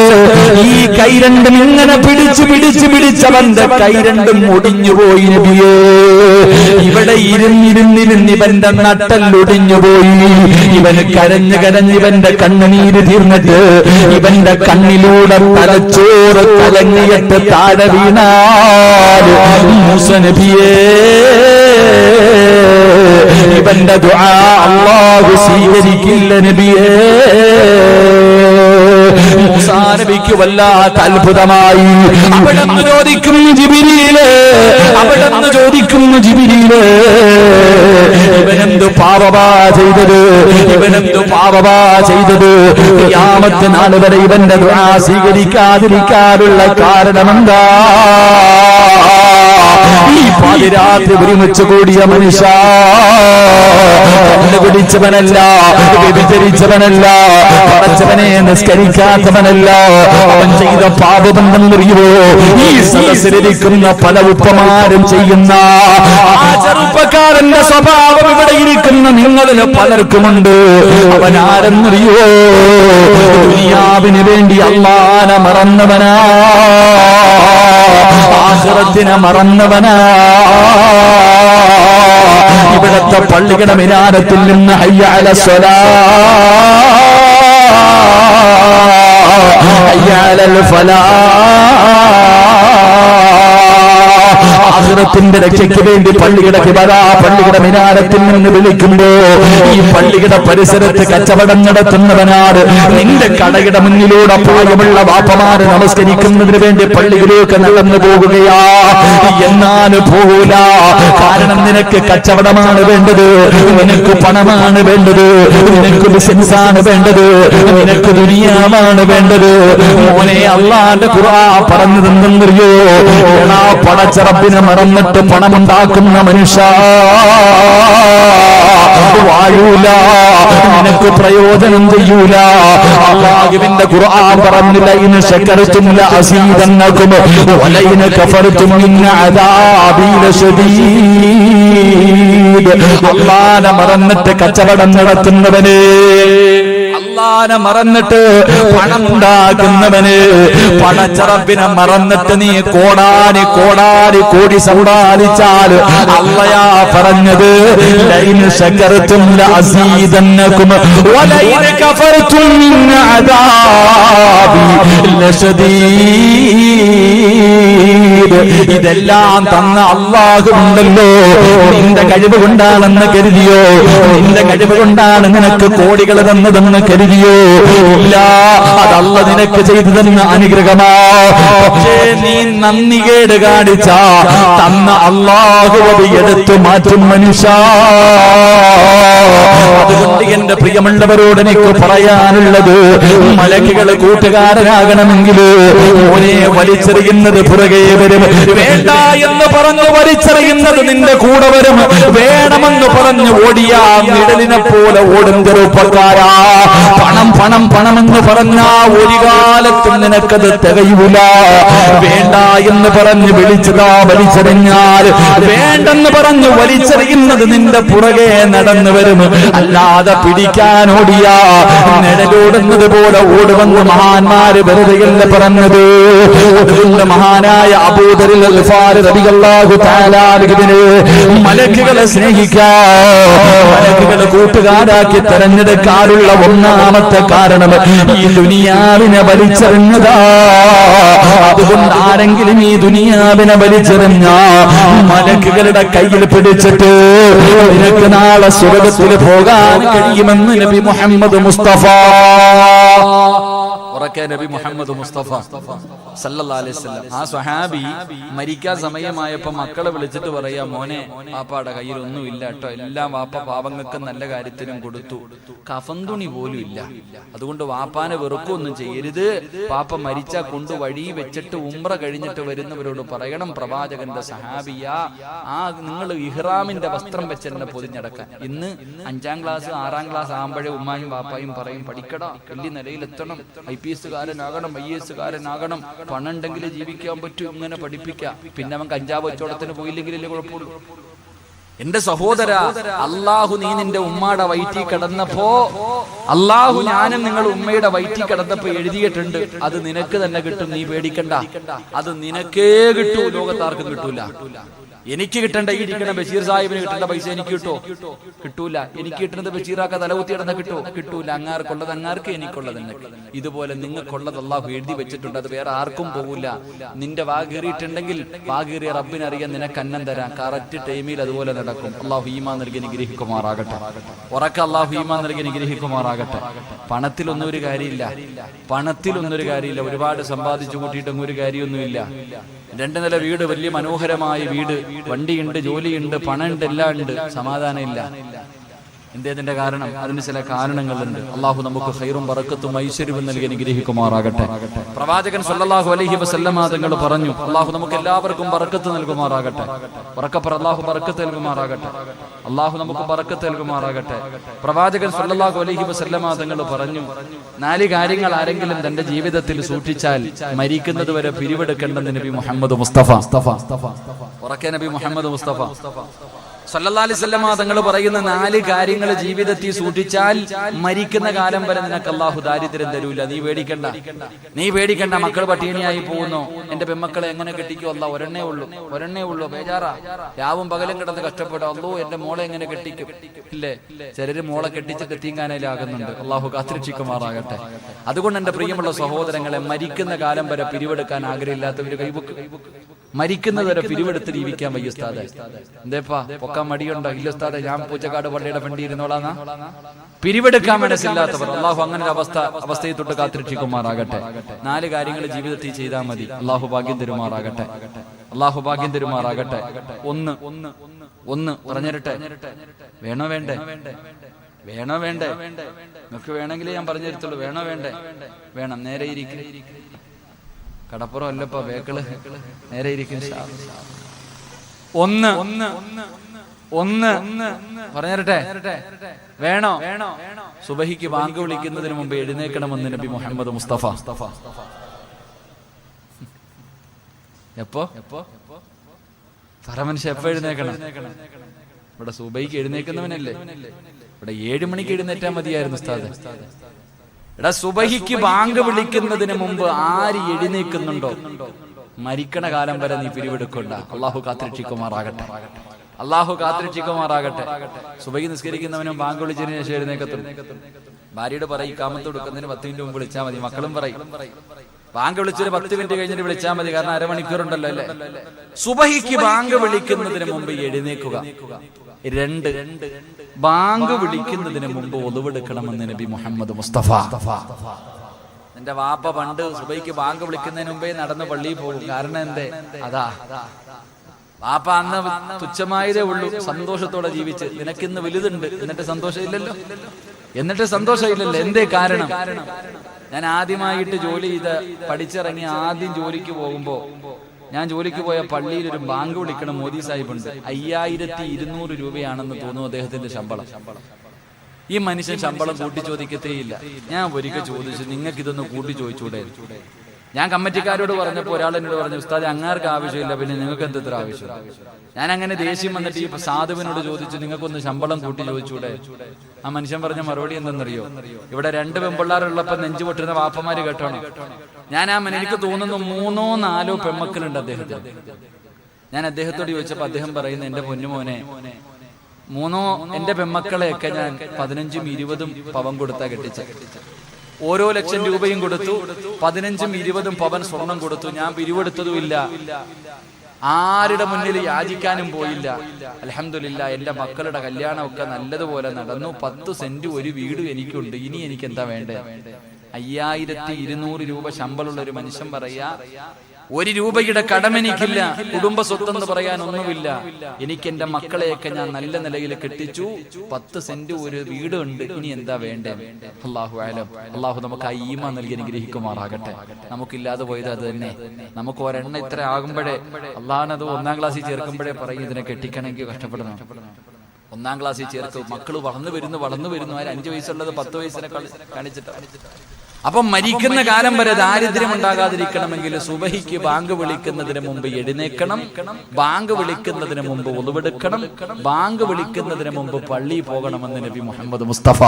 ഈ കൈ രണ്ടും ഇങ്ങനെ പിടിച്ചവന്റെ കൈ രണ്ടും ഒടിഞ്ഞുപോയി നബിയേ. ഇവിടെ ഇരുന്നിരുന്നിരുന്ന് ഇവന്റെ നട്ടെല്ലൊടിഞ്ഞുപോയി. ഇവന് കരഞ്ഞ് ഇവന്റെ കണ്ണുനീര് തീർന്നിട്ട് ഇവന്റെ കണ്ണിലൂടെ തലച്ചോറ് കലങ്ങിയിട്ട് താഴെ വീണാൽ മൂസ നബിയേ ഇവന്റെ ദുആ അല്ലാഹു സ്വീകരിക്കില്ല നബിയേ. മൂസാ നബിക്ക് വല്ലാത്ത അത്ഭുതമായി. അവിടെന്ന് ചോദിക്കുന്നു ജിബ്രീലേ, ഇവനെന്തു പാപമാ ചെയ്തത്? ഖിയാമത്ത് നാൾ വരെ ഇവന്റെ ദുആ സ്വീകരിക്കാതിരിക്കാനുള്ള കാരണമെന്താ? ഈ പാതിരാത്രി ഒരുമിച്ച് കൂടിയ മനുഷ്യ പിടിച്ചവനല്ല, വ്യഭിചരിച്ചവനല്ല, പടച്ചവനെ നിസ്കരിക്കാത്തവനല്ല. അവൻ ചെയ്ത പാപമെന്നറിയുമോ? ഈ സദസ്സിലിരിക്കുന്ന പല ഉപ്പമാരും ചെയ്യുന്ന ആ ചെറുപ്പക്കാരന്റെ സ്വഭാവം ഇവിടെ ഇരിക്കുന്ന നിങ്ങളില് പലർക്കുമുണ്ട്. അവൻ ആരെന്നറിയോ? ദുനിയാവിന് വേണ്ടി അല്ലാഹനെ മറന്നവനാ, ആഖിറത്തിനെ മറന്നവനാ. ഇവിടത്തെ പള്ളിയുടെ മിനാരത്തിൽ നിന്ന് ഹയ്യ അലസ്സലാ, ഹയ്യ അലൽ ഫലാഹ്, ആഖിറത്തിന്റെ രക്ഷയ്ക്ക് വേണ്ടി പള്ളിയുടെ കിബറാ പള്ളിയുടെ മിനാരത്തിൽ നിന്ന് വിളിക്കുമ്പോ ഈ പള്ളിയുടെ പരിസരത്ത് കച്ചവടം നടത്തുന്നവനാണ്. നിന്റെ കടയുടെ മുന്നിലൂടെ പ്രായമുള്ള വാപ്പമാര് നമസ്കരിക്കുന്നതിന് വേണ്ടി പള്ളിയിലേക്ക് നടന്നു പോകുകയാ. എന്നാലും പോകൂല. കാരണം നിനക്ക് കച്ചവടമാണ് വേണ്ടത്, നിനക്ക് പണമാണ് വേണ്ടത്, നിനക്ക് ബിസിനസ്സാണ് വേണ്ടത്, നിനക്ക് ദുനിയാവാണ് വേണ്ടത്. മോനെ അല്ലാഹുവിന്റെ ഖുർആൻ പറഞ്ഞതെന്തെന്നറിയോ? പടച്ചറപ്പിനെ മറന്നിട്ട് പണമുണ്ടാക്കുന്ന മനുഷ്യ വാഴൂല, നിനക്ക് പ്രയോജനം ചെയ്യൂല. അല്ലാഹുവിന്റെ ഖുർആൻ പറഞ്ഞില്ല, ഇൻ ശകർതും ലഅസീദന്നകും വലൈൻ കഫർതും മിൻ അദാബി ലശദീദ്. അല്ലാഹനെ മറന്നിട്ട് കച്ചവടം നടത്തുന്നവനെ, അല്ലാഹനെ മറന്നിട്ട് പണം ഉണ്ടാക്കുന്നവന്, പടച്ചറപ്പിനെ മറന്നിട്ട് നീ കോടാനി കോടി സമ്പാദിച്ചാൽ അല്ലാഹ് പറഞ്ഞത് ലൈൻ ശകർതും ലഅസീദന്നകും വലൈൻ കഫർതും മിൻ അദാബി ലശദീദ്. ഇതെല്ലാം തന്ന അല്ലാഹു ഉണ്ടല്ലോ. നിന്റെ കഴിവ് കൊണ്ടാണെന്ന് കരുതിയോ? നിന്റെ കഴിവ് കൊണ്ടാണ് നിനക്ക് കോടികൾ തന്നതെന്ന് കരുതിയോ? ഇല്ല, അതല്ല നിനക്ക് ചെയ്തു തന്ന അനുഗ്രഹമാ. പക്ഷേ നീ നന്ദികേട് കാണിച്ച തന്ന അല്ലാഹു അത് എടുത്തു മാറ്റും മനുഷ്യ. അതുകൊണ്ട് എന്റെ പ്രിയമുള്ളവരോട് എനിക്ക് പറയാനുള്ളത്, മലക്കുകൾ കൂട്ടുകാരനാകണമെങ്കിൽ ഓനെ വലിച്ചെറിയുന്നത് പുറകെ വരും. വേണ്ട എന്ന് പറഞ്ഞു വലിച്ചെറിയുന്നത് നിന്റെ കൂടെ വരും. വേണമെന്ന് പറഞ്ഞു ഓടിയാ നിഴലിനെ പോലെ ഓടും ചെറുപ്പക്കാരാ. പണമെന്ന് പറഞ്ഞാ ഒരു കാലത്തും നിനക്കത് തികയൂല. വേണ്ട എന്ന് പറഞ്ഞ് വിളിച്ചതാ വലിച്ചെറിഞ്ഞാൽ, വേണ്ടെന്ന് പറഞ്ഞു വലിച്ചെറിയുന്നത് നിന്റെ പുറകെ നടന്നു വരും. അല്ലാതെ പിടിക്കാൻ ഓടിയാ നിഴലോടുന്നത് പോലെ ഓടുമെന്ന് മഹാന്മാര് വെറുതെയല്ല പറഞ്ഞത്. അതുകൊണ്ട് മഹാനായ അബൂദറിൽ ഗിഫാരി റളിയല്ലാഹു തആല അൻഹുവിനെ മലക്കുകളെ സ്നേഹിക്കാൻ, മലക്കുകളെ കൂട്ടുകാരാക്കി തെരഞ്ഞെടുക്കാനുള്ള ഒന്നാമത്തെ കാരണം ഈ ദുനിയാവിനെ വലിച്ചെറിഞ്ഞതാ. അതുകൊണ്ട് ആരെങ്കിലും ഈ ദുനിയാവിനെ വലിച്ചെറിഞ്ഞ മലക്കുകളുടെ കയ്യിൽ പിടിച്ചിട്ട് നിനക്ക് നാളെ സ്വർഗ്ഗത്തിൽ പോകാൻ കഴിയുമെന്ന് നബി മുഹമ്മദ് മുസ്തഫ. നബി മുഹമ്മദ് മുസ്തഫ സല്ലല്ലാഹു അലൈഹി വസല്ലം ആ സ്വഹാബി മരിക്കാൻ സമയമായപ്പോ മക്കളെ വിളിച്ചിട്ട് പറയാ, മോനെ വാപ്പാടെ കയ്യിൽ ഒന്നുമില്ല കേട്ടോ, എല്ലാം വാപ്പ പാവങ്ങൾക്ക് നല്ല കാര്യത്തിനും കൊടുത്തു, കഫന്തുണി പോലും ഇല്ല. അതുകൊണ്ട് വാപ്പാനെ വെറുക്കൊന്നും ചെയ്യരുത്. പാപ്പ മരിച്ചാ കൊണ്ട് വഴി വെച്ചിട്ട് ഉംറ കഴിഞ്ഞിട്ട് വരുന്നവരോട് പറയണം, പ്രവാചകന്റെ സഹാബിയ ആ നിങ്ങൾ ഇഹ്റാമിന്റെ വസ്ത്രം വെച്ച് എന്നെ പൊതിഞ്ഞടക്കാൻ. ഇന്ന് 5ാം ക്ലാസ് 6ാം ക്ലാസ് ആകുമ്പോഴേ ഉമ്മായും വാപ്പായും പറയും, പഠിക്കടാ, വലിയ നിലയിലെത്തണം, IPS കാരനാകണം, IAS കാരനാകണം, പണം ഉണ്ടെങ്കിൽ ജീവിക്കാൻ പറ്റും, ഇങ്ങനെ പഠിപ്പിക്കാം. പിന്നെ അവൻ കഞ്ചാവ് കച്ചവടത്തിന് പോയില്ലെങ്കിലല്ലേ കുഴപ്പമുള്ളൂ. എന്റെ സഹോദര, അള്ളാഹു നീ നിന്റെ ഉമ്മയുടെ വയറ്റിൽ കിടന്നപ്പോ അള്ളാഹു ഞാനും നിങ്ങൾ ഉമ്മയുടെ വയറ്റിൽ കിടന്നപ്പോ എഴുതിയിട്ടുണ്ട്. അത് നിനക്ക് തന്നെ കിട്ടും, നീ പേടിക്കണ്ട. അത് നിനക്കേ കിട്ടൂ, ലോകത്താർക്കും കിട്ടൂല. എനിക്ക് കിട്ടേണ്ട ഈ ഇരിക്കണ ബഷീർ സാഹിബിന് കിട്ടേണ്ട പൈസ എനിക്ക് കിട്ടോ? കിട്ടൂല. എനിക്ക് കിട്ടുന്നത് ബഷീറാക്ക തലകുത്തി കിടന്ന കിട്ടോ? കിട്ടൂല. അങ്ങാർക്കുള്ളത് അങ്ങാർക്ക്, എനിക്കുള്ളത് എനിക്ക്. ഇതുപോലെ നിങ്ങൾക്കുള്ളത് അള്ളാഹു എഴുതി വെച്ചിട്ടുണ്ട്. അത് വേറെ ആർക്കും പോകൂല. നിന്റെ വാകേറിയിട്ടുണ്ടെങ്കിൽ വാകേറിയ റബ്ബിനറിയാൻ നിനക്ക് അന്നം തരാം. കറക്റ്റ് ടൈമിൽ അതുപോലെ നടക്കും. അള്ളാഹു ഈമാൻ നൽകി നിഗ്രഹിക്കുമാറാകട്ടെ. ഉറക്ക അള്ളാഹു ഈമാൻ നൽകി നിഗ്രഹിക്കുമാറാകട്ടെ. പണത്തിലൊന്നും ഒരു കാര്യമില്ല, പണത്തിലൊന്നും ഒരു കാര്യമില്ല. ഒരുപാട് സമ്പാദിച്ചു കൂട്ടിയിട്ടൊന്നും ഒരു കാര്യമൊന്നുമില്ല. 2 നില വീട്, വലിയ മനോഹരമായ വീട്, വണ്ടിയുണ്ട്, ജോലിയുണ്ട്, പണമുണ്ട്, എല്ലാം ഉണ്ട്, സമാധാനം ഇല്ല. എന്തേതിന്റെ കാരണം? അതിന് ചില കാരണങ്ങളുണ്ട്. അള്ളാഹു നമുക്ക് ഖൈറും ബറക്കത്തും ഐശ്വര്യവും നൽകി അനുഗ്രഹിക്കുമാറാകട്ടെ. പ്രവാചകൻ സല്ലല്ലാഹു അലൈഹി വസല്ലമ തങ്ങൾ പറഞ്ഞു, അള്ളാഹു നമുക്ക് എല്ലാവർക്കും ബറക്കത്ത് നൽകുമാറാകട്ടെ. അള്ളാഹു ബറക്കത്ത് നൽകുമാറാകട്ടെ. അള്ളാഹു നമുക്ക് ബറക്കത്ത് നൽകുമാറാകട്ടെ. പ്രവാചകൻ സല്ലല്ലാഹു അലൈഹി വസല്ലമ തങ്ങൾ പറഞ്ഞു, 4 കാര്യങ്ങൾ ആരെങ്കിലും തന്റെ ജീവിതത്തിൽ സൂക്ഷിച്ചാൽ മരിക്കുന്നത് വരെ പിരിവെടുക്കേണ്ടെന്ന് നബി മുഹമ്മദ് മുസ്തഫ. ഉറക്കെ നബി മുഹമ്മദ് മുസ്തഫ സല്ലല്ലാഹു അലൈഹി വസല്ലമ തങ്ങൾ പറയുന്ന 4 കാര്യങ്ങൾ ജീവിതത്തിൽ സൂക്ഷിച്ചാൽ മരിക്കുന്ന കാലം വരെ നിനക്ക് അള്ളാഹു ദാരിദ്ര്യം തരൂല. നീ പേടിക്കണ്ട, നീ പേടിക്കണ്ട. മക്കൾ പട്ടിണിയായി പോകുന്നു, എന്റെ പെമ്മക്കളെ എങ്ങനെ കെട്ടിക്കോ? അല്ലാ ഒരെണ്ണേ ഉള്ളൂ, ബേജാറാ. രാവും പകലും കിടന്ന് കഷ്ടപ്പെടും. അല്ലോ എന്റെ മോളെ എങ്ങനെ കെട്ടിക്കും? ഇല്ലേ, ചിലര് മോളെ കെട്ടിച്ച് കെത്തിങ്കാനയിലാകുന്നുണ്ട്. അള്ളാഹു കാത്തിരക്ഷിക്കുമാറാകട്ടെ. അതുകൊണ്ട് എന്റെ പ്രിയമുള്ള സഹോദരങ്ങളെ, മരിക്കുന്ന കാലം വരെ പിരിവെടുക്കാൻ ആഗ്രഹമില്ലാത്തവര് കൈബുക്ക്. മരിക്കുന്നത് വരെ പിരിവെടുത്ത് ജീവിക്കാൻ വയ്യ ഉസ്താദേ. എന്തേപ്പാ പൊക്കാൻ മടിയുണ്ടോ? ഇല്ല ഉസ്താദേ, ഞാൻ പൂച്ചക്കാട് പള്ളിയുടെ പണ്ടി ഇരുന്നോളാന്നാ. പിരിവെടുക്കാൻ മനസ്സില്ലാത്തവർ അള്ളാഹു അങ്ങനെ ഒരു അവസ്ഥയെ തൊട്ട് കാത്തിരക്ഷിക്കുമാറാകട്ടെ. 4 കാര്യങ്ങൾ ജീവിതത്തിൽ ചെയ്താൽ മതി. അള്ളാഹു ഭാഗ്യം തരുമാറാകട്ടെ. അള്ളാഹു ഭാഗ്യം തരുമാറാകട്ടെ. ഒന്ന് പറഞ്ഞിരട്ടെ. വേണോ വേണ്ടേ? വേണോ വേണ്ടേ? നിങ്ങൾക്ക് വേണമെങ്കിലേ ഞാൻ പറഞ്ഞു തരത്തുള്ളൂ. വേണോ വേണ്ടേ? വേണം. നേരെ ഇരിക്കും. കടപ്പുറം അല്ലപ്പോ വേക്കള്. നേരെ ഇരിക്കും. ഒന്ന് പറഞ്ഞിരട്ടെ. വേണോ? സുബഹിക്ക് ബാങ്ക് വിളിക്കുന്നതിന് മുമ്പ് എഴുന്നേക്കണമെന്ന് നബി മുഹമ്മദ് മുസ്തഫ. എപ്പോ മനുഷ്യ എപ്പോ എഴുന്നേക്കണം? ഇവിടെ സുബഹിക്ക് എഴുന്നേക്കുന്നവനല്ലേ? ഇവിടെ 7 മണിക്ക് എഴുന്നേറ്റാ മതിയായിരുന്നു ഉസ്താദ്. എടാ, സുബഹിക്ക് ബാങ്ക് വിളിക്കുന്നതിന് മുമ്പ് ആര് എഴുന്നേക്കുന്നുണ്ടോ മരിക്കണ കാലം വരെ നീ പിരിവെടുക്കണ്ട. അള്ളാഹു കാത്തിരക്ഷിക്കുമാറാകട്ടെ. അള്ളാഹു കാത്തിരക്ഷിക്കുമാറാകട്ടെ. സുബഹി നിസ്കരിക്കുന്നവനും ബാങ്ക് വിളിച്ചതിന് ശേഷം എഴുന്നേക്കത്തുള്ളൂ. ഭാര്യയോട് പറയും കാമത്ത് കൊടുക്കുന്നതിന് 10 മിനിറ്റ് മുമ്പ് വിളിച്ചാൽ മതി. മക്കളും പറയും ബാങ്ക് വിളിച്ചൊരു 10 മിനിറ്റ് കഴിഞ്ഞിട്ട് വിളിച്ചാൽ മതി, കാരണം അരമണിക്കൂറുണ്ടല്ലോ അല്ലേ. സുബഹിക്ക് ബാങ്ക് വിളിക്കുന്നതിന് മുമ്പ് എഴുന്നേക്കുക. 2 ബാങ്ക് വിളിക്കുന്നതിന് മുമ്പ് ഒളിവെടുക്കണമെന്ന് നബി മുഹമ്മദ് മുസ്തഫ. എന്റെ വാപ്പ പണ്ട് സുബഹിക്ക് ബാങ്ക് വിളിക്കുന്നതിന് മുമ്പേ നടന്ന് പള്ളിയിൽ പോകും. കാരണം എന്തേ? അതാ വാപ്പ അന്ന് തുച്ഛമായതേ ഉള്ളൂ, സന്തോഷത്തോടെ ജീവിച്ച്. നിനക്കിന്ന് വലുതുണ്ട്, എന്നിട്ട് സന്തോഷമില്ലല്ലോ. എന്തേ കാരണം? ഞാൻ ആദ്യമായിട്ട് ജോലി ചെയ്ത് പഠിച്ചിറങ്ങി ആദ്യം ജോലിക്ക് പോകുമ്പോ, ഞാൻ ജോലിക്ക് പോയ പള്ളിയിൽ ഒരു ബാങ്ക് വിളിക്കണ മോദി സാഹിബ് ഉണ്ട്. 5200 രൂപയാണെന്ന് തോന്നുന്നു അദ്ദേഹത്തിന്റെ ശമ്പളം. ഈ മനുഷ്യൻ ശമ്പളം കൂട്ടി ചോദിക്കത്തേയില്ല. ഞാൻ ഒരിക്കൽ ചോദിച്ചു, നിങ്ങൾക്ക് ഇതൊന്ന് കൂട്ടി ചോദിച്ചൂടെ? ഞാൻ കമ്മിറ്റിക്കാരോട് പറഞ്ഞപ്പോ ഒരാൾ എന്നോട് പറഞ്ഞു, ഉസ്താദ് അങ്ങാർക്ക് ആവശ്യമില്ല, പിന്നെ നിങ്ങൾക്ക് എന്ത് ഇത്ര ആവശ്യം? ഞാൻ അങ്ങനെ ദേഷ്യം വന്നിട്ട് ഈ സാധുവിനോട് ചോദിച്ചു, നിങ്ങൾക്കൊന്ന് ശമ്പളം കൂട്ടി ചോദിച്ചൂടെ? ആ മനുഷ്യൻ പറഞ്ഞ മറുപടി എന്തെന്നറിയോ? ഇവിടെ 2 പെൺപിള്ളാരുള്ളപ്പോ നെഞ്ചു പൊട്ടുന്ന വാപ്പമാര് കേട്ടോണം. എനിക്ക് തോന്നുന്നു 3ഓ 4ഓ പെൺമക്കളുണ്ട് അദ്ദേഹത്തിന്. ഞാൻ അദ്ദേഹത്തോട് ചോദിച്ചപ്പോ അദ്ദേഹം പറയുന്നത്, എന്റെ പൊന്നുമോനെ, 3ഓ എന്റെ പെൺമക്കളെയൊക്കെ ഞാൻ 15ഉം 20ഉം പവൻ കൊടുത്താ കെട്ടിച്ച. ഓരോ ലക്ഷം രൂപയും കൊടുത്തു, 15ഉം 20ഉം പവൻ സ്വർണം കൊടുത്തു. ഞാൻ പിരിവെടുത്തതുമില്ല, ആരുടെ മുന്നിൽ യാചിക്കാനും പോയില്ല. അൽഹംദുലില്ലാ, എന്റെ മക്കളുടെ കല്യാണമൊക്കെ നല്ലതുപോലെ നടന്നു. 10 സെന്റ് ഒരു വീട് എനിക്കുണ്ട്. ഇനി എനിക്ക് എന്താ വേണ്ടേ? 5200 രൂപ ശമ്പളമുള്ള ഒരു മനുഷ്യൻ പറയാ, 1 രൂപയുടെ കടമെനിക്കില്ല, കുടുംബ സ്വത്തെന്ന് പറയാൻ ഒന്നുമില്ല. എനിക്ക് എന്റെ മക്കളെയൊക്കെ ഞാൻ നല്ല നിലയിൽ കെട്ടിച്ചു, 10 സെന്റ് ഒരു വീടുണ്ട്, ഇനി എന്താ വേണ്ടേ? അല്ലാഹു അലം. അല്ലാഹു നമുക്ക് ഈമാൻ നൽകി അനുഗ്രഹിക്കുമാറാകട്ടെ. നമുക്കില്ലാതെ പോയത് അത് തന്നെ. നമുക്ക് ഒരെണ്ണം ഇത്ര ആകുമ്പോഴേ അള്ളാഹനത് 1-ാം ക്ലാസ്സിൽ ചേർക്കുമ്പോഴേ പറയും, ഇതിനെ കെട്ടിക്കണമെങ്കിൽ കഷ്ടപ്പെടണം. 1-ാം ക്ലാസ്സിൽ ചേർക്കും. മക്കള് വളർന്നു വരുന്നു. 5 വയസ്സുള്ളത് 10 വയസ്സിനെ കാണിച്ചിട്ട് അപ്പം മരിക്കുന്ന കാലം വരെ ദാരിദ്ര്യം ഉണ്ടാകാതിരിക്കണമെങ്കിൽ സുബഹിക്ക് ബാങ്ക് വിളിക്കുന്നതിന് മുമ്പ് എഴുന്നേക്കണം, ബാങ്ക് വിളിക്കുന്നതിന് മുമ്പ് ഒളിവെടുക്കണം, ബാങ്ക് വിളിക്കുന്നതിന് മുമ്പ് പള്ളിയിൽ പോകണമെന്ന് നബി മുഹമ്മദ് മുസ്തഫ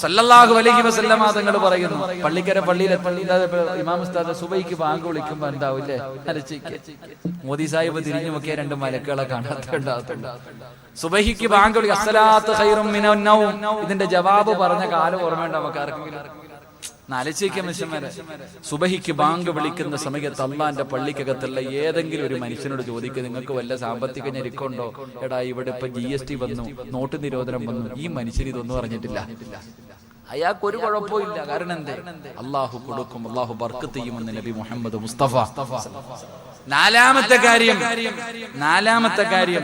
സല്ലല്ലാഹു അലൈഹി വസല്ലമ തങ്ങൾ പറയുന്നു. പള്ളിയിൽ ഇമാം ഉസ്താദ് സുബഹിക്ക് ബാങ്ക് വിളിക്കുമ്പോ എന്താവില്ലേ, മോദി സാഹിബ് തിരിഞ്ഞു നോക്കിയ രണ്ട് മലക്കുകളെ കാണാത്തുണ്ടാകത്തുണ്ട്. സുബഹിക്ക് ബാങ്ക് വിളിക്കുക, അസ്സലാത്തു ഖൈറും മിനൻ നൗം. ഇതിന്റെ ജവാബ് പറഞ്ഞ കാലം ഓർമ്മയുണ്ട് നമുക്ക് ആർക്കെങ്കിലും? നാലിച്ചേക്കാൻ മനുഷ്യന്മാരെ സുബഹിക്ക് ബാങ്ക് വിളിക്കുന്ന സമയത്ത് അള്ളാന്റെ പള്ളിക്കകത്തുള്ള ഏതെങ്കിലും ഒരു മനുഷ്യനോട് ചോദിക്കുക, നിങ്ങൾക്ക് വല്ല സാമ്പത്തിക ഞെരുക്കുണ്ടോ? എടാ ഇവിടെ ഇപ്പൊ GST വന്നു, നോട്ട് നിരോധനം വന്നു, ഈ മനുഷ്യൻ ഇതൊന്നും അറിഞ്ഞിട്ടില്ല, അയാൾക്ക് ഒരു കുഴപ്പമില്ല. കാരണം എന്തേ? അള്ളാഹു കൊടുക്കും, അള്ളാഹു ബർക്കത്ത് ചെയ്യുമെന്ന് നബി മുഹമ്മദ് മുസ്തഫ. നാലാമത്തെ കാര്യം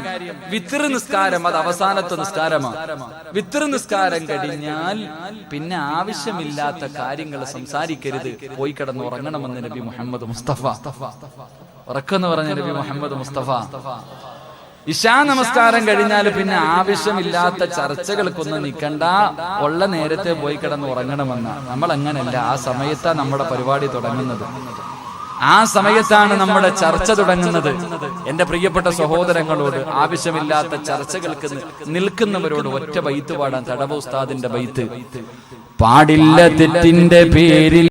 വിത്ർ നിസ്കാരം. അത് അവസാനത്തെ നിസ്കാരമാണ്. വിത്ർ നിസ്കാരം കഴിഞ്ഞാൽ പിന്നെ ആവശ്യമില്ലാത്ത കാര്യങ്ങൾ സംസാരിക്കരുത്, പോയി കിടന്ന് ഉറങ്ങണമെന്ന് നബി മുഹമ്മദ് മുസ്തഫ. ഉറക്കെന്ന് പറഞ്ഞ നബി മുഹമ്മദ് മുസ്തഫ. ഇശാ നമസ്കാരം കഴിഞ്ഞാൽ പിന്നെ ആവശ്യമില്ലാത്ത ചർച്ചകൾക്കൊന്നും നിൽക്കണ്ട, ഉള്ള നേരത്തെ പോയി കിടന്ന് ഉറങ്ങണമെന്ന്. നമ്മൾ അങ്ങനല്ല, ആ സമയത്താണ് നമ്മുടെ പരിപാടി തുടങ്ങുന്നത്, ആ സമയത്താണ് നമ്മുടെ ചർച്ച തുടങ്ങുന്നത്. എന്റെ പ്രിയപ്പെട്ട സഹോദരങ്ങളോട്, ആവശ്യമില്ലാത്ത ചർച്ചകൾക്ക് നിൽക്കുന്നവരോട് ഒറ്റ ബൈത്ത് പാടാൻ. തടവ ഉസ്താദിന്റെ ബൈത്ത്. പാടില്ല തെറ്റിന്റെ പേരിൽ